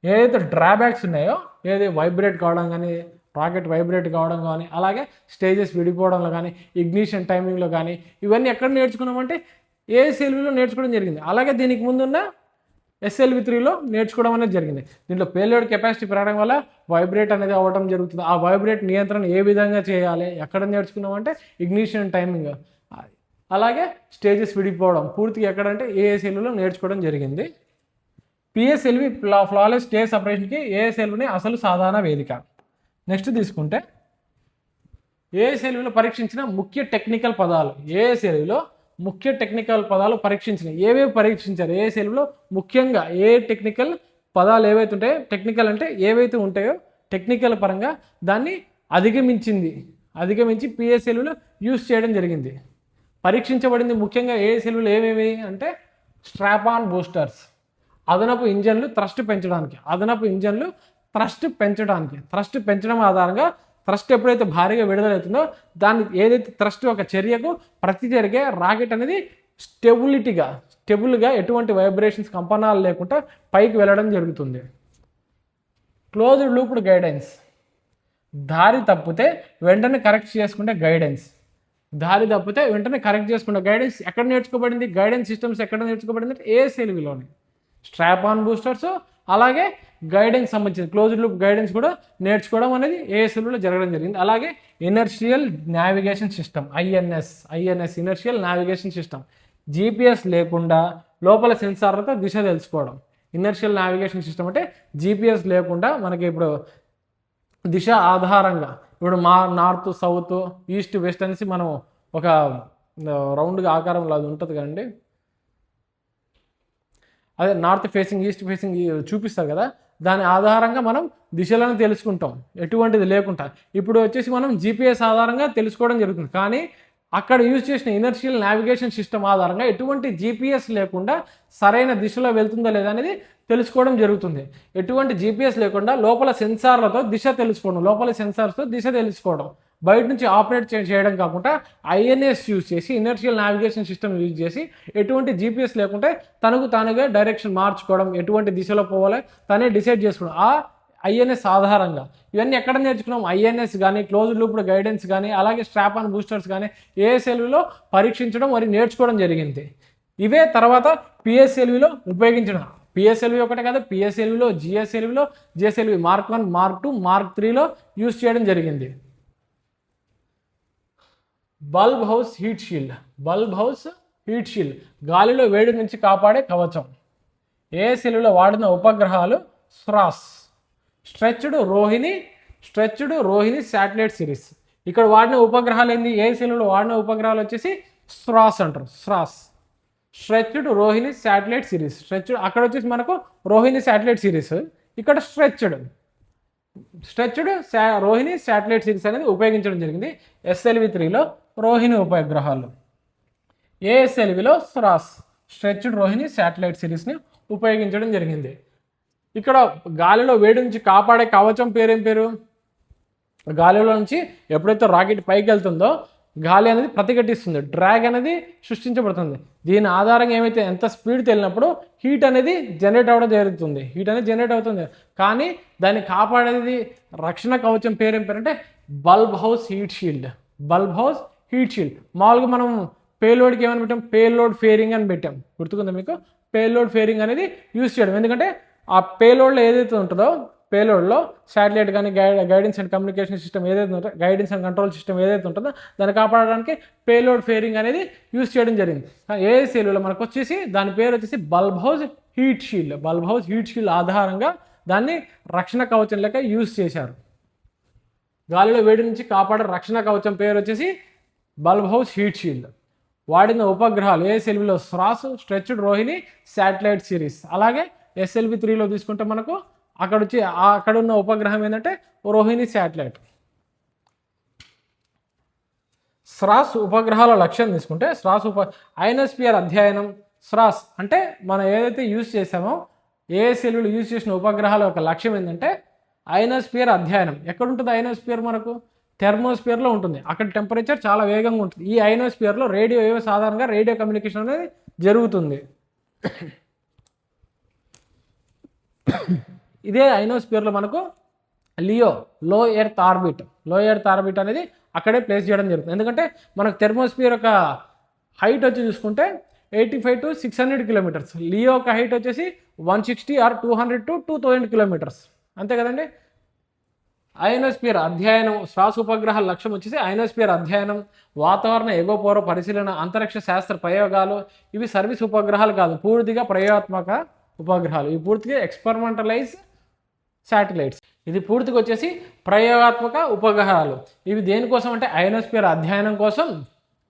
ఏదైతే డ్రాబ్యాక్స్ ఉన్నాయో, ఏదైతే వైబ్రేట్ కావడం కానీ, రాకెట్ వైబ్రేట్ కావడం కానీ, అలాగే స్టేజెస్ విడిపోవడంలో కానీ, ఇగ్నిషన్ టైమింగ్లో కానీ, ఇవన్నీ ఎక్కడ నేర్చుకున్నామంటే ఏఎస్ఎల్విలో నేర్చుకోవడం జరిగింది. అలాగే దీనికి ముందున్న ఎస్ఎల్వి 3లో నేర్చుకోవడం అనేది జరిగింది. దీంట్లో పేలోడ్ కెపాసిటీ పెరగడం వల్ల వైబ్రేట్ అనేది అవ్వడం జరుగుతుంది. ఆ వైబ్రేట్ నియంత్రణ ఏ విధంగా చేయాలి ఎక్కడ నేర్చుకున్నామంటే ఇగ్నిషన్ టైమింగ్, అలాగే స్టేజెస్ విడిపోవడం పూర్తిగా ఎక్కడంటే ఏఎస్ఎల్విలో నేర్చుకోవడం జరిగింది. పిఎస్ఎల్వి ఫ్లాలెస్ స్టేజ్ సపరేషన్కి ఏఎస్ఎల్విని అసలు సాధారణ వేదిక. నెక్స్ట్ తీసుకుంటే ఏఎస్ఎల్విలో పరీక్షించిన ముఖ్య టెక్నికల్ పదాలు పరీక్షించినాయి. ఏవేవి పరీక్షించారు ఏఎస్ఎల్విలో? ముఖ్యంగా ఏ టెక్నికల్ పదాలు ఏవైతే ఉంటాయో, టెక్నికల్ అంటే ఏవైతే ఉంటాయో టెక్నికల్ పరంగా దాన్ని అధిగమించి పిఎస్ఎల్విలో యూజ్ చేయడం జరిగింది. పరీక్షించబడింది ముఖ్యంగా ఏఎస్ఎల్విలో ఏమేమి అంటే స్ట్రాప్ ఆన్ బూస్టర్స్, అదనపు ఇంజన్లు థ్రస్ట్ పెంచడం ఆధారంగా థ్రస్ట్ ఎప్పుడైతే భారీగా విడుదలవుతుందో దాన్ని ఏదైతే థ్రస్ట్ ఒక చర్యకు ప్రతిచర్యగా రాకెట్ అనేది స్టెబుల్గా ఎటువంటి వైబ్రేషన్స్, కంపనాలు లేకుండా పైకి వెళ్ళడం జరుగుతుంది. క్లోజ్డ్ లూప్డ్ గైడెన్స్, దారి తప్పితే వెంటనే కరెక్ట్ చేసుకుంటే గైడెన్స్. గైడెన్స్ ఎక్కడ నేర్చుకోబడింది? గైడెన్స్ సిస్టమ్స్ ఎక్కడ నేర్చుకోబడింది అంటే ఏఎస్ఎల్విలోని. స్ట్రాప్ ఆన్ బూస్టర్స్ అలాగే గైడెన్స్ సంబంధించిన క్లోజ్డ్ లూప్ గైడెన్స్ కూడా నేర్చుకోవడం అనేది ఏఎస్ఎల్విలో జరగడం జరిగింది. అలాగే inertial navigation system, INS inertial navigation system, GPS లేకుండా లోపల సెన్సార్లతో దిశ తెలుసుకోవడం. ఇనర్షియల్ నావిగేషన్ సిస్టమ్ అంటే జీపీఎస్ లేకుండా మనకి ఇప్పుడు దిశ ఆధారంగా ఇప్పుడు నార్త్, సౌత్, ఈస్ట్, వెస్ట్ అనేసి మనం ఒక రౌండ్గా ఆకారంలో అది ఉంటుంది కదండి, అదే నార్త్ ఫేసింగ్, ఈస్ట్ ఫేసింగ్ చూపిస్తారు కదా, దాని ఆధారంగా మనం దిశలను తెలుసుకుంటాం ఎటువంటిది లేకుండా. ఇప్పుడు వచ్చేసి మనం జీపీఎస్ ఆధారంగా తెలుసుకోవడం జరుగుతుంది. కానీ అక్కడ యూజ్ చేసిన ఇనర్షియల్ నావిగేషన్ సిస్టమ్ ఆధారంగా ఎటువంటి జీపీఎస్ లేకుండా సరైన దిశలో వెళ్తుందా లేదా అనేది తెలుసుకోవడం జరుగుతుంది. ఎటువంటి జీపీఎస్ లేకుండా లోపల సెన్సార్లతో దిశ తెలుసుకోవడం, లోపల సెన్సార్స్తో దిశ తెలుసుకోవడం, బయట నుంచి ఆపరేట్ చేయడం కాకుండా ఐఎన్ఎస్ యూజ్ చేసి ఇనర్షియల్ నావిగేషన్ సిస్టమ్ యూజ్ చేసి ఎటువంటి జీపీఎస్ లేకుంటే తనకు తానుగా డైరెక్షన్ మార్చుకోవడం, ఎటువంటి దిశలో పోవాలో తనే డిసైడ్ చేసుకోవడం ఆ ఐఎన్ఎస్ ఆధారంగా. ఇవన్నీ ఎక్కడ నేర్చుకున్నాం? ఐఎన్ఎస్ కానీ, క్లోజ్డ్ లూప్ గైడెన్స్ కానీ, అలాగే స్ట్రాప్ ఆన్ బూస్టర్స్ కానీ ఏఎస్ఎల్విలో పరీక్షించడం మరియు నేర్చుకోవడం జరిగింది. ఇవే తర్వాత పిఎస్ఎల్విలో ఉపయోగించడం. పిఎస్ఎల్వి ఒకటే కదా, పిఎస్ఎల్విలో, జిఎస్ఎల్విలో, జిఎస్ఎల్వి మార్క్ 1, మార్క్ 2, మార్క్ 3లో యూజ్ చేయడం జరిగింది. Bulbous heat shield. Bulbous heat shield గాలిలో వేడి నుంచి కాపాడే కవచం. ఏఎస్ఎల్విలో వాడిన ఉపగ్రహాలు SROSS, stretched Rohini satellite series. ఇక్కడ వాడిన ఉపగ్రహాలు ఏంది? ఏఎస్ఎల్విలో వాడిన ఉపగ్రహాలు వచ్చేసి స్రాస్ అంటారు. SROSS, stretched Rohini satellite series. Stretched అక్కడ వచ్చేసి మనకు రోహిణి శాటిలైట్ సిరీస్, ఇక్కడ స్ట్రెచ్డ్ రోహిణి శాటిలైట్ సిరీస్ అనేది ఉపయోగించడం జరిగింది. SLV3లో రోహిణి ఉపగ్రహాలు, ఏఎస్ఎల్విలో స్రాస్ స్ట్రెచ్డ్ రోహిణి శాటిలైట్ సిరీస్ని ఉపయోగించడం జరిగింది. ఇక్కడ గాలిలో వేడి నుంచి కాపాడే కవచం పేరేం పేరు? గాలిలో నుంచి ఎప్పుడైతే రాకెట్ పైకి వెళ్తుందో గాలి అనేది ప్రతిఘటిస్తుంది, డ్రాగ్ అనేది సృష్టించబడుతుంది. దీని ఆధారంగా ఏమైతే ఎంత స్పీడ్ వెళ్ళినప్పుడు హీట్ అనేది జనరేట్ అవ్వడం జరుగుతుంది. హీట్ అనేది జనరేట్ అవుతుంది. కానీ దాన్ని కాపాడేది రక్షణ కవచం పేరేం పేరంటే bulbous heat shield. Bulbous heat shield. మామూలుగా మనం పేలోడ్కి ఏమని పెట్టాం? పేలోడ్ ఫేరింగ్ అని పెట్టాం. గుర్తుకుందా మీకు? పేలోడ్ ఫేరింగ్ అనేది యూజ్ చేయడం. ఎందుకంటే ఆ పేలోడ్లో ఏదైతే ఉంటుందో, పేలోడ్లో శాటిలైట్ కానీ గైడెన్స్ అండ్ కమ్యూనికేషన్ సిస్టమ్ ఏదైతే ఉంటుందో, గైడెన్స్ అండ్ కంట్రోల్ సిస్టమ్ ఏదైతే ఉంటుందో దాన్ని కాపాడడానికి పేలోడ్ ఫేరింగ్ అనేది యూజ్ చేయడం జరిగింది. ఏఎస్ఎల్విలో మనకు వచ్చేసి దాని పేరు వచ్చేసి bulb house heat shield. Bulbous heat shield ఆధారంగా దాన్ని రక్షణ కవచం లెక్క యూజ్ చేశారు. గాలిలో వేడి నుంచి కాపాడే రక్షణ కవచం పేరు వచ్చేసి బల్బ్ హౌస్ హీట్ షీల్డ్. వాడిన ఉపగ్రహాలు ఏఎస్ఎల్విలో SROSS, stretched Rohini satellite series. అలాగే SLV3లో తీసుకుంటే మనకు అక్కడ ఉన్న ఉపగ్రహం ఏంటంటే రోహిణి శాటిలైట్. స్రాస్ ఉపగ్రహాల లక్ష్యం తీసుకుంటే అయనోస్ఫియర్ అధ్యయనం. స్రాస్ అంటే మనం ఏదైతే యూజ్ చేసామో ఏఎస్ఎల్విలో యూజ్ చేసిన ఉపగ్రహాల యొక్క లక్ష్యం ఏంటంటే అయనోస్ఫియర్ అధ్యయనం. ఎక్కడ ఉంటుంది అయనోస్ఫియర్? మనకు థెర్మోస్ఫియర్లో ఉంటుంది. అక్కడ టెంపరేచర్ చాలా వేగంగా ఉంటుంది. ఈ అయనోస్ఫియర్లో సాధారణంగా రేడియో కమ్యూనికేషన్ అనేది జరుగుతుంది. ఇదే అయనోస్ఫియర్లో మనకు లో ఎర్త్ ఆర్బిట్ అనేది అక్కడే ప్లేస్ చేయడం జరుగుతుంది. ఎందుకంటే మనకు థెర్మోస్ఫియర్ యొక్క హైట్ వచ్చి చూసుకుంటే 85 to 600 కిలోమీటర్స్. లియో యొక్క హైట్ వచ్చేసి 160 or 200 to 2000 కిలోమీటర్స్. అంతే కదండి. అయనోస్ఫియర్ అధ్యయనం, శ్వాస ఉపగ్రహాల లక్ష్యం వచ్చేసి అయనోస్ఫియర్ అధ్యయనం, వాతావరణ ఎగోపూర్వ పరిశీలన, అంతరిక్ష శాస్త్ర ప్రయోగాలు. ఇవి సర్వీస్ ఉపగ్రహాలు కాదు, పూర్తిగా ప్రయోగాత్మక ఉపగ్రహాలు. ఇవి పూర్తిగా ఎక్స్పెరిమెంటలైజ్ శాటిలైట్స్. ఇది పూర్తిగా వచ్చేసి ప్రయోగాత్మక ఉపగ్రహాలు. ఇవి దేనికోసం అంటే అయనోస్ఫియర్ అధ్యయనం కోసం.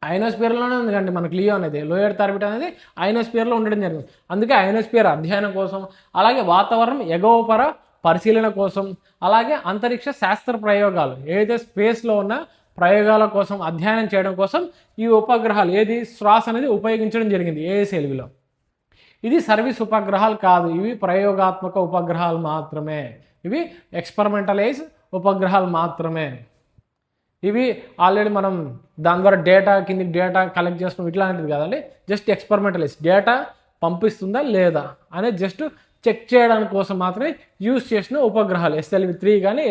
అయనోస్ఫియర్లోనే ఉంది కండి మనకు లియో అనేది, లో ఎర్త్ ఆర్బిట్ అనేది అయనోస్ఫియర్లో ఉండడం జరిగింది. అందుకే అయనోస్ఫియర్ అధ్యయనం కోసం, అలాగే వాతావరణం ఎగోపర పరిశీలన కోసం, అలాగే అంతరిక్ష శాస్త్ర ప్రయోగాలు ఏదైతే స్పేస్లో ఉన్న ప్రయోగాల కోసం అధ్యయనం చేయడం కోసం ఈ ఉపగ్రహాలు స్రాస్ అనేది ఉపయోగించడం జరిగింది ఏఎస్ఎల్విలో. ఇది సర్వీస్ ఉపగ్రహాలు కాదు, ఇవి ప్రయోగాత్మక ఉపగ్రహాలు మాత్రమే. ఇవి ఎక్స్పెరిమెంటలైజ్ ఉపగ్రహాలు మాత్రమే. ఇవి ఆల్రెడీ మనం దాని ద్వారా డేటా కలెక్ట్ చేసుకుని ఇట్లాంటిది కాదండి. జస్ట్ ఎక్స్పెరిమెంటలైజ్, డేటా పంపిస్తుందా లేదా అనేది జస్ట్ చెక్ చేయడానికి కోసం మాత్రమే యూజ్ చేసిన ఉపగ్రహాలు. SLV3 కానీ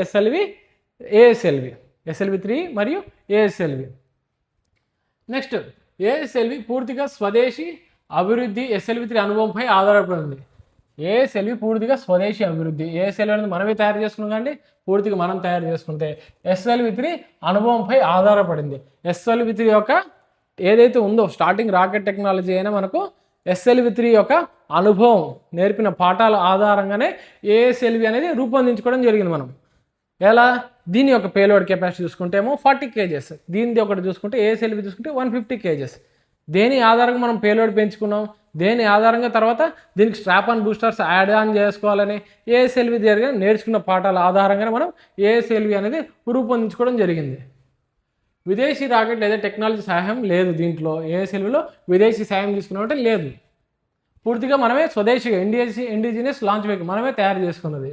SLV3 మరియు ASLV. నెక్స్ట్ ASLV పూర్తిగా స్వదేశీ అభివృద్ధి SLV3 అనుభవంపై ఆధారపడింది. ASLV పూర్తిగా స్వదేశీ అభివృద్ధి. ASLV అనేది మనమే తయారు చేసుకున్నాం కానీ పూర్తిగా మనం తయారు చేసుకుంటే SLV3 అనుభవంపై ఆధారపడింది. SLV3 యొక్క ఏదైతే ఉందో స్టార్టింగ్ రాకెట్ టెక్నాలజీ అయినా మనకు SLV3 యొక్క అనుభవం నేర్పిన పాఠాల ఆధారంగానే ASLV అనేది రూపొందించుకోవడం జరిగింది. మనం ఎలా దీని యొక్క పేలోడ్ కెపాసిటీ చూసుకుంటేమో 40 kgs, దీనిది ఒకటి చూసుకుంటే ASLV చూసుకుంటే 150 kgs. దేని ఆధారంగా మనం పేలోడ్ పెంచుకున్నాం, దేని ఆధారంగా తర్వాత దీనికి strap on boosters add on చేసుకోవాలని ఏఎస్ఎల్వి దగ్గర నేర్చుకున్న పాఠాల ఆధారంగానే మనం ఏఎస్ఎల్వి అనేది రూపొందించుకోవడం జరిగింది. విదేశీ రాకెట్ లేదా టెక్నాలజీ సహాయం లేదు దీంట్లో. ఏఎస్ఎల్విలో విదేశీ సహాయం తీసుకున్నామంటే లేదు. పూర్తిగా మనమే స్వదేశీగా ఇండిజినియస్ లాంచ్ వెహికల్ మనమే తయారు చేసుకున్నది.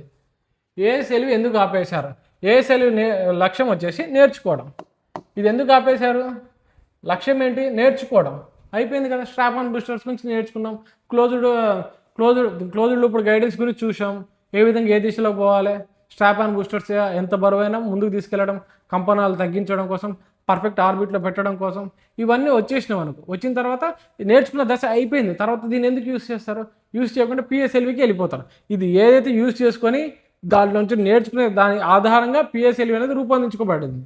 ఏఎస్ఎల్వి ఎందుకు ఆపేశారు? ఏఎస్ఎల్వి లక్ష్యం వచ్చేసి నేర్చుకోవడం. ఇది ఎందుకు ఆపేశారు? లక్ష్యం ఏంటి? నేర్చుకోవడం. అయిపోయింది కదా. స్ట్రాప్ ఆన్ బూస్టర్స్ గురించి నేర్చుకున్నాం, క్లోజ్డ్ లూప్ గైడెన్స్ గురించి చూసాం, ఏ విధంగా ఏ దిశలో పోవాలి, స్ట్రాప్ ఆన్ బూస్టర్స్ ఎంత బరువైనా ముందుకు తీసుకెళ్లడం, కంపనాలు తగ్గించడం కోసం, పర్ఫెక్ట్ ఆర్బిట్లో పెట్టడం కోసం, ఇవన్నీ వచ్చేసినాం అనుకో. వచ్చిన తర్వాత నేర్చుకున్న దశ అయిపోయింది. తర్వాత దీన్ని ఎందుకు యూస్ చేస్తారు? యూస్ చేయకుండా పిఎస్ఎల్వికి వెళ్ళిపోతారు. ఇది ఏదైతే యూస్ చేసుకొని దాని నుంచి నేర్చుకునే దాని ఆధారంగా పిఎస్ఎల్వి అనేది రూపొందించుకోబడింది.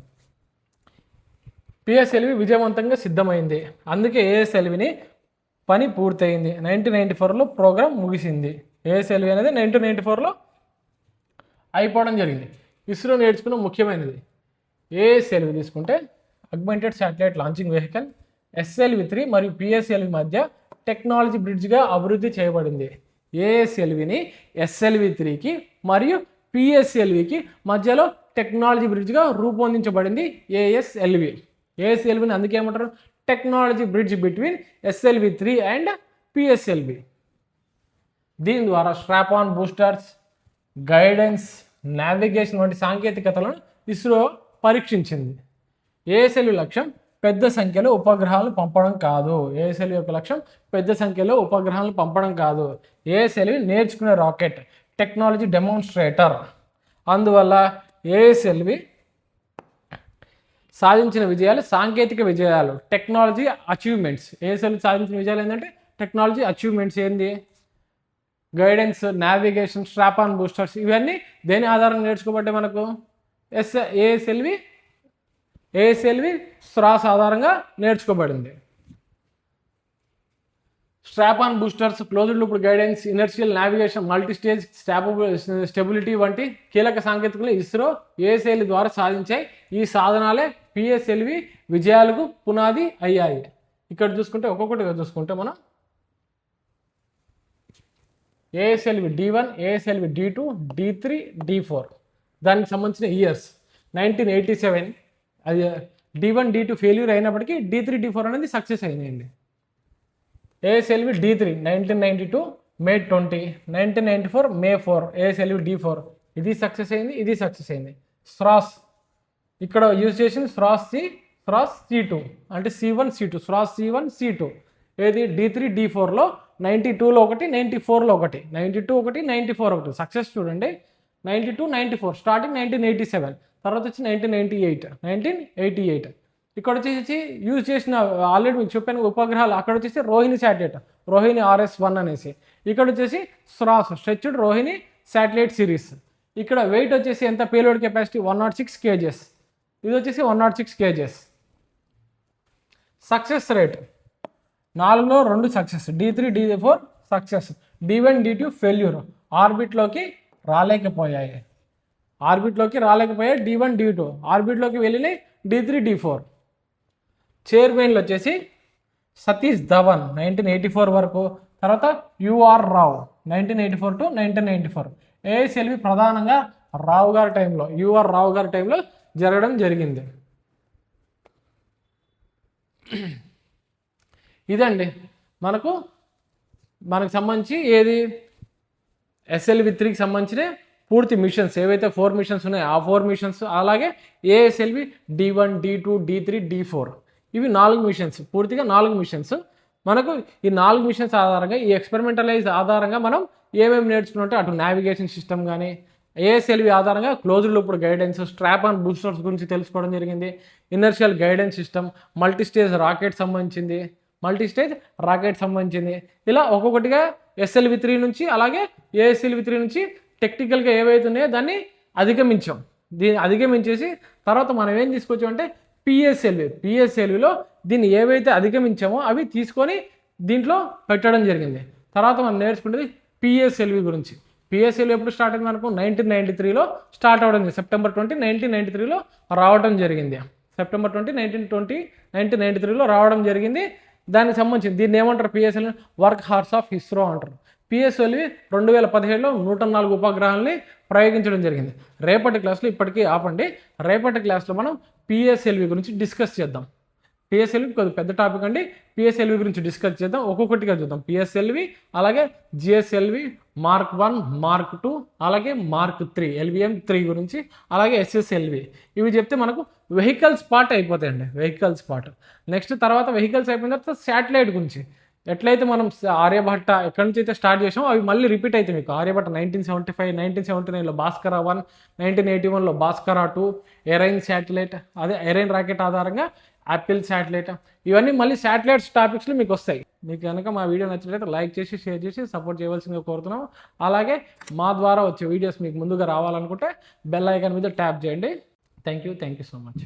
పిఎస్ఎల్వి విజయవంతంగా సిద్ధమైంది. అందుకే ఏఎస్ఎల్విని పని పూర్తయింది. 1994లో ప్రోగ్రామ్ ముగిసింది. ఏఎస్ఎల్వి అనేది 1994లో అయిపోవడం జరిగింది. ఇస్రో నేర్చుకున్న ముఖ్యమైనది ఏఎస్ఎల్వి తీసుకుంటే augmented satellite launching vehicle SLV-3 మరియు పిఎస్ఎల్వి మధ్య టెక్నాలజీ బ్రిడ్జ్గా అభివృద్ధి చేయబడింది. ఏఎస్ఎల్విని SLV-3కి మరియు పిఎస్ఎల్వికి మధ్యలో టెక్నాలజీ బ్రిడ్జ్గా రూపొందించబడింది ఏఎస్ఎల్వి. ఏఎస్ఎల్విని అందుకే ఏమంటారు? Technology bridge between SLV-3 and PSLV. దీని ద్వారా strap on boosters, guidance, navigation వంటి సాంకేతికతలను ఇస్రో పరీక్షించింది. ఏఎస్ఎల్వి లక్ష్యం పెద్ద సంఖ్యలో ఉపగ్రహాలను పంపడం కాదు. ఏఎస్ఎల్వి యొక్క లక్ష్యం పెద్ద సంఖ్యలో ఉపగ్రహాలను పంపడం కాదు. ఏఎస్ఎల్వి నేర్చుకునే రాకెట్, టెక్నాలజీ డెమాన్స్ట్రేటర్. అందువల్ల ఏఎస్ఎల్వి సాధించిన విజయాలు సాంకేతిక విజయాలు, టెక్నాలజీ అచీవ్మెంట్స్. ఏఎస్ఎల్వి సాధించిన విజయాలు ఏంటంటే టెక్నాలజీ అచీవ్మెంట్స్. ఏంది? Guidance, navigation, strap on boosters, ఇవన్నీ దేని ఆధారంగా నేర్చుకోబట్టే మనకు ఏఎస్ఎల్వి స్ట్రాస్ ఆధారంగా నేర్చుకోబడింది. Strap on boosters, closed loop guidance, inertial navigation, multistage stability వంటి కీలక సాంకేతికలు ఇస్రో ఏఎస్ఎల్వి ద్వారా సాధించాయి. ఈ సాధనాలే పిఎస్ఎల్వి విజయాలకు పునాది అయ్యాయి. ఇక్కడ చూసుకుంటే ఒక్కొక్కటిగా చూసుకుంటే మనం ASLV D1, ASLV D2, D3, D4 దానికి సంబంధించిన ఇయర్స్ 1987. అది D1, D2 ఫెయిల్యూర్ అయినప్పటికీ D3, D4 అనేది సక్సెస్ అయినాయండి. ASLV D3 1992 May 20, 1994 May 4 ASLV D4 ఇది సక్సెస్ అయింది, ఇది సక్సెస్ అయింది. స్రాస్ ఇక్కడ యూజ్ చేసింది స్రాస్ C2 అంటే C1 C2, స్రాస్ C1 C2. ఏది? D3 D4లో 92లో ఒకటి, 94లో ఒకటి, 92 ఒకటి, 94 ఒకటి సక్సెస్. చూడండి 92, 94 స్టార్టింగ్ 1987, తర్వాత వచ్చి 1988. ఇక్కడ వచ్చేసి యూజ్ చేసిన ఆల్రెడీ మీకు చెప్పాను ఉపగ్రహాలు. అక్కడ వచ్చేసి రోహిణి శాటిలైట్, రోహిణి RS-1 అనేసి. ఇక్కడ వచ్చేసి SROSS stretched Rohini satellite series. ఇక్కడ వెయిట్ వచ్చేసి ఎంత? Payload capacity 106 kgs. ఇది వచ్చేసి 106 kgs. సక్సెస్ రేట్ 4లో 2 success, D3 D4 success, D1 D2 failure, ఆర్బిట్లోకి రాలేకపోయాయి. D1 D2 ఆర్బిట్లోకి వెళ్ళినాయి, D3 D4. చైర్మన్లు వచ్చేసి సతీష్ ధవన్ 1984 వరకు, తర్వాత UR రావు 1984 to 1994. ఏఎస్ఎల్వి ప్రధానంగా UR రావు గారి టైంలో జరగడం జరిగింది. ఇదండి మనకు సంబంధించి ఏది SLV-3కి సంబంధించిన పూర్తి మిషన్స్ ఏవైతే 4 మిషన్స్ ఉన్నాయో ఆ 4 మిషన్స్, అలాగే ASLV D1, D2, D3, D4 ఇవి 4 మిషన్స్, పూర్తిగా 4 మిషన్స్. మనకు ఈ 4 మిషన్స్ ఆధారంగా, ఈ ఎక్స్పెరిమెంటలైజ్ ఆధారంగా మనం ఏమేమి నేర్చుకున్నట్టు అటు నావిగేషన్ సిస్టమ్ కానీ, ఏఎస్ఎల్వి ఆధారంగా closed loop guidance, strap on boosters గురించి తెలుసుకోవడం జరిగింది, inertial guidance system, multistage rocket సంబంధించింది, ఇలా ఒక్కొక్కటిగా SLV-3 నుంచి అలాగే ఏఎస్ఎల్వి-3 నుంచి టెక్నికల్గా ఏవైతే ఉన్నాయో దాన్ని అధిగమించాం. దీన్ని అధిగమించేసి తర్వాత మనం ఏం తీసుకొచ్చామంటే పిఎస్ఎల్విలో దీన్ని ఏవైతే అధిగమించామో అవి తీసుకొని దీంట్లో పెట్టడం జరిగింది. తర్వాత మనం నేర్చుకునేది పిఎస్ఎల్వి గురించి. పిఎస్ఎల్వి ఎప్పుడు స్టార్ట్ అయింది మనకు? 1993లో స్టార్ట్ అవ్వడం జరిగింది. సెప్టెంబర్ 20, 1993లో రావడం జరిగింది. సెప్టెంబర్ 20, 1993లో రావడం జరిగింది. దానికి సంబంధించి దీన్ని ఏమంటారు PSLV work horse of ISRO అంటారు. పిఎస్ఎల్వి 2017లో 104 ఉపగ్రహాలని ప్రయోగించడం జరిగింది. రేపటి క్లాస్లో ఇప్పటికీ ఆపండి, రేపటి క్లాస్లో మనం పిఎస్ఎల్వి గురించి డిస్కస్ చేద్దాం. పిఎస్ఎల్వి కొద్దిగా పెద్ద టాపిక్ అండి, పిఎస్ఎల్వి గురించి డిస్కస్ చేద్దాం, ఒక్కొక్కటిగా చూద్దాం. పిఎస్ఎల్వి, అలాగే జిఎస్ఎల్వి మార్క్ 1, మార్క్ 2, అలాగే మార్క్ 3, LVM 3 గురించి, అలాగే SSLV ఇవి చెప్తే మనకు వెహికల్స్ పార్ట్ అయిపోతాయండి. వెహికల్స్ పార్ట్ నెక్స్ట్ తర్వాత వెహికల్స్ అయిపోయిన తర్వాత శాటిలైట్ గురించి ఎట్లయితే మనం ఆర్యభట్ట ఎక్కడి నుంచి అయితే స్టార్ట్ చేసామో అవి మళ్ళీ రిపీట్ అవుతాయి మీకు. ఆర్యభట్ట 1975, 1979లో భాస్కర 1, 1981లో భాస్కర 2, ఎరైన్ శాటిలైట్, అదే ఎరైన్ రాకెట్ ఆధారంగా యాపిల్ శాటిలైట్, ఇవన్నీ మళ్ళీ శాటిలైట్స్ టాపిక్స్లో మీకు వస్తాయి. మీకు కనుక మా వీడియో నచ్చినట్లయితే లైక్ చేసి షేర్ చేసి సపోర్ట్ చేయవలసిందిగా కోరుతున్నాం. అలాగే మా ద్వారా వచ్చే వీడియోస్ మీకు ముందుగా రావాలనుకుంటే బెల్ ఐకాన్ మీద ట్యాప్ చేయండి. Thank you so much.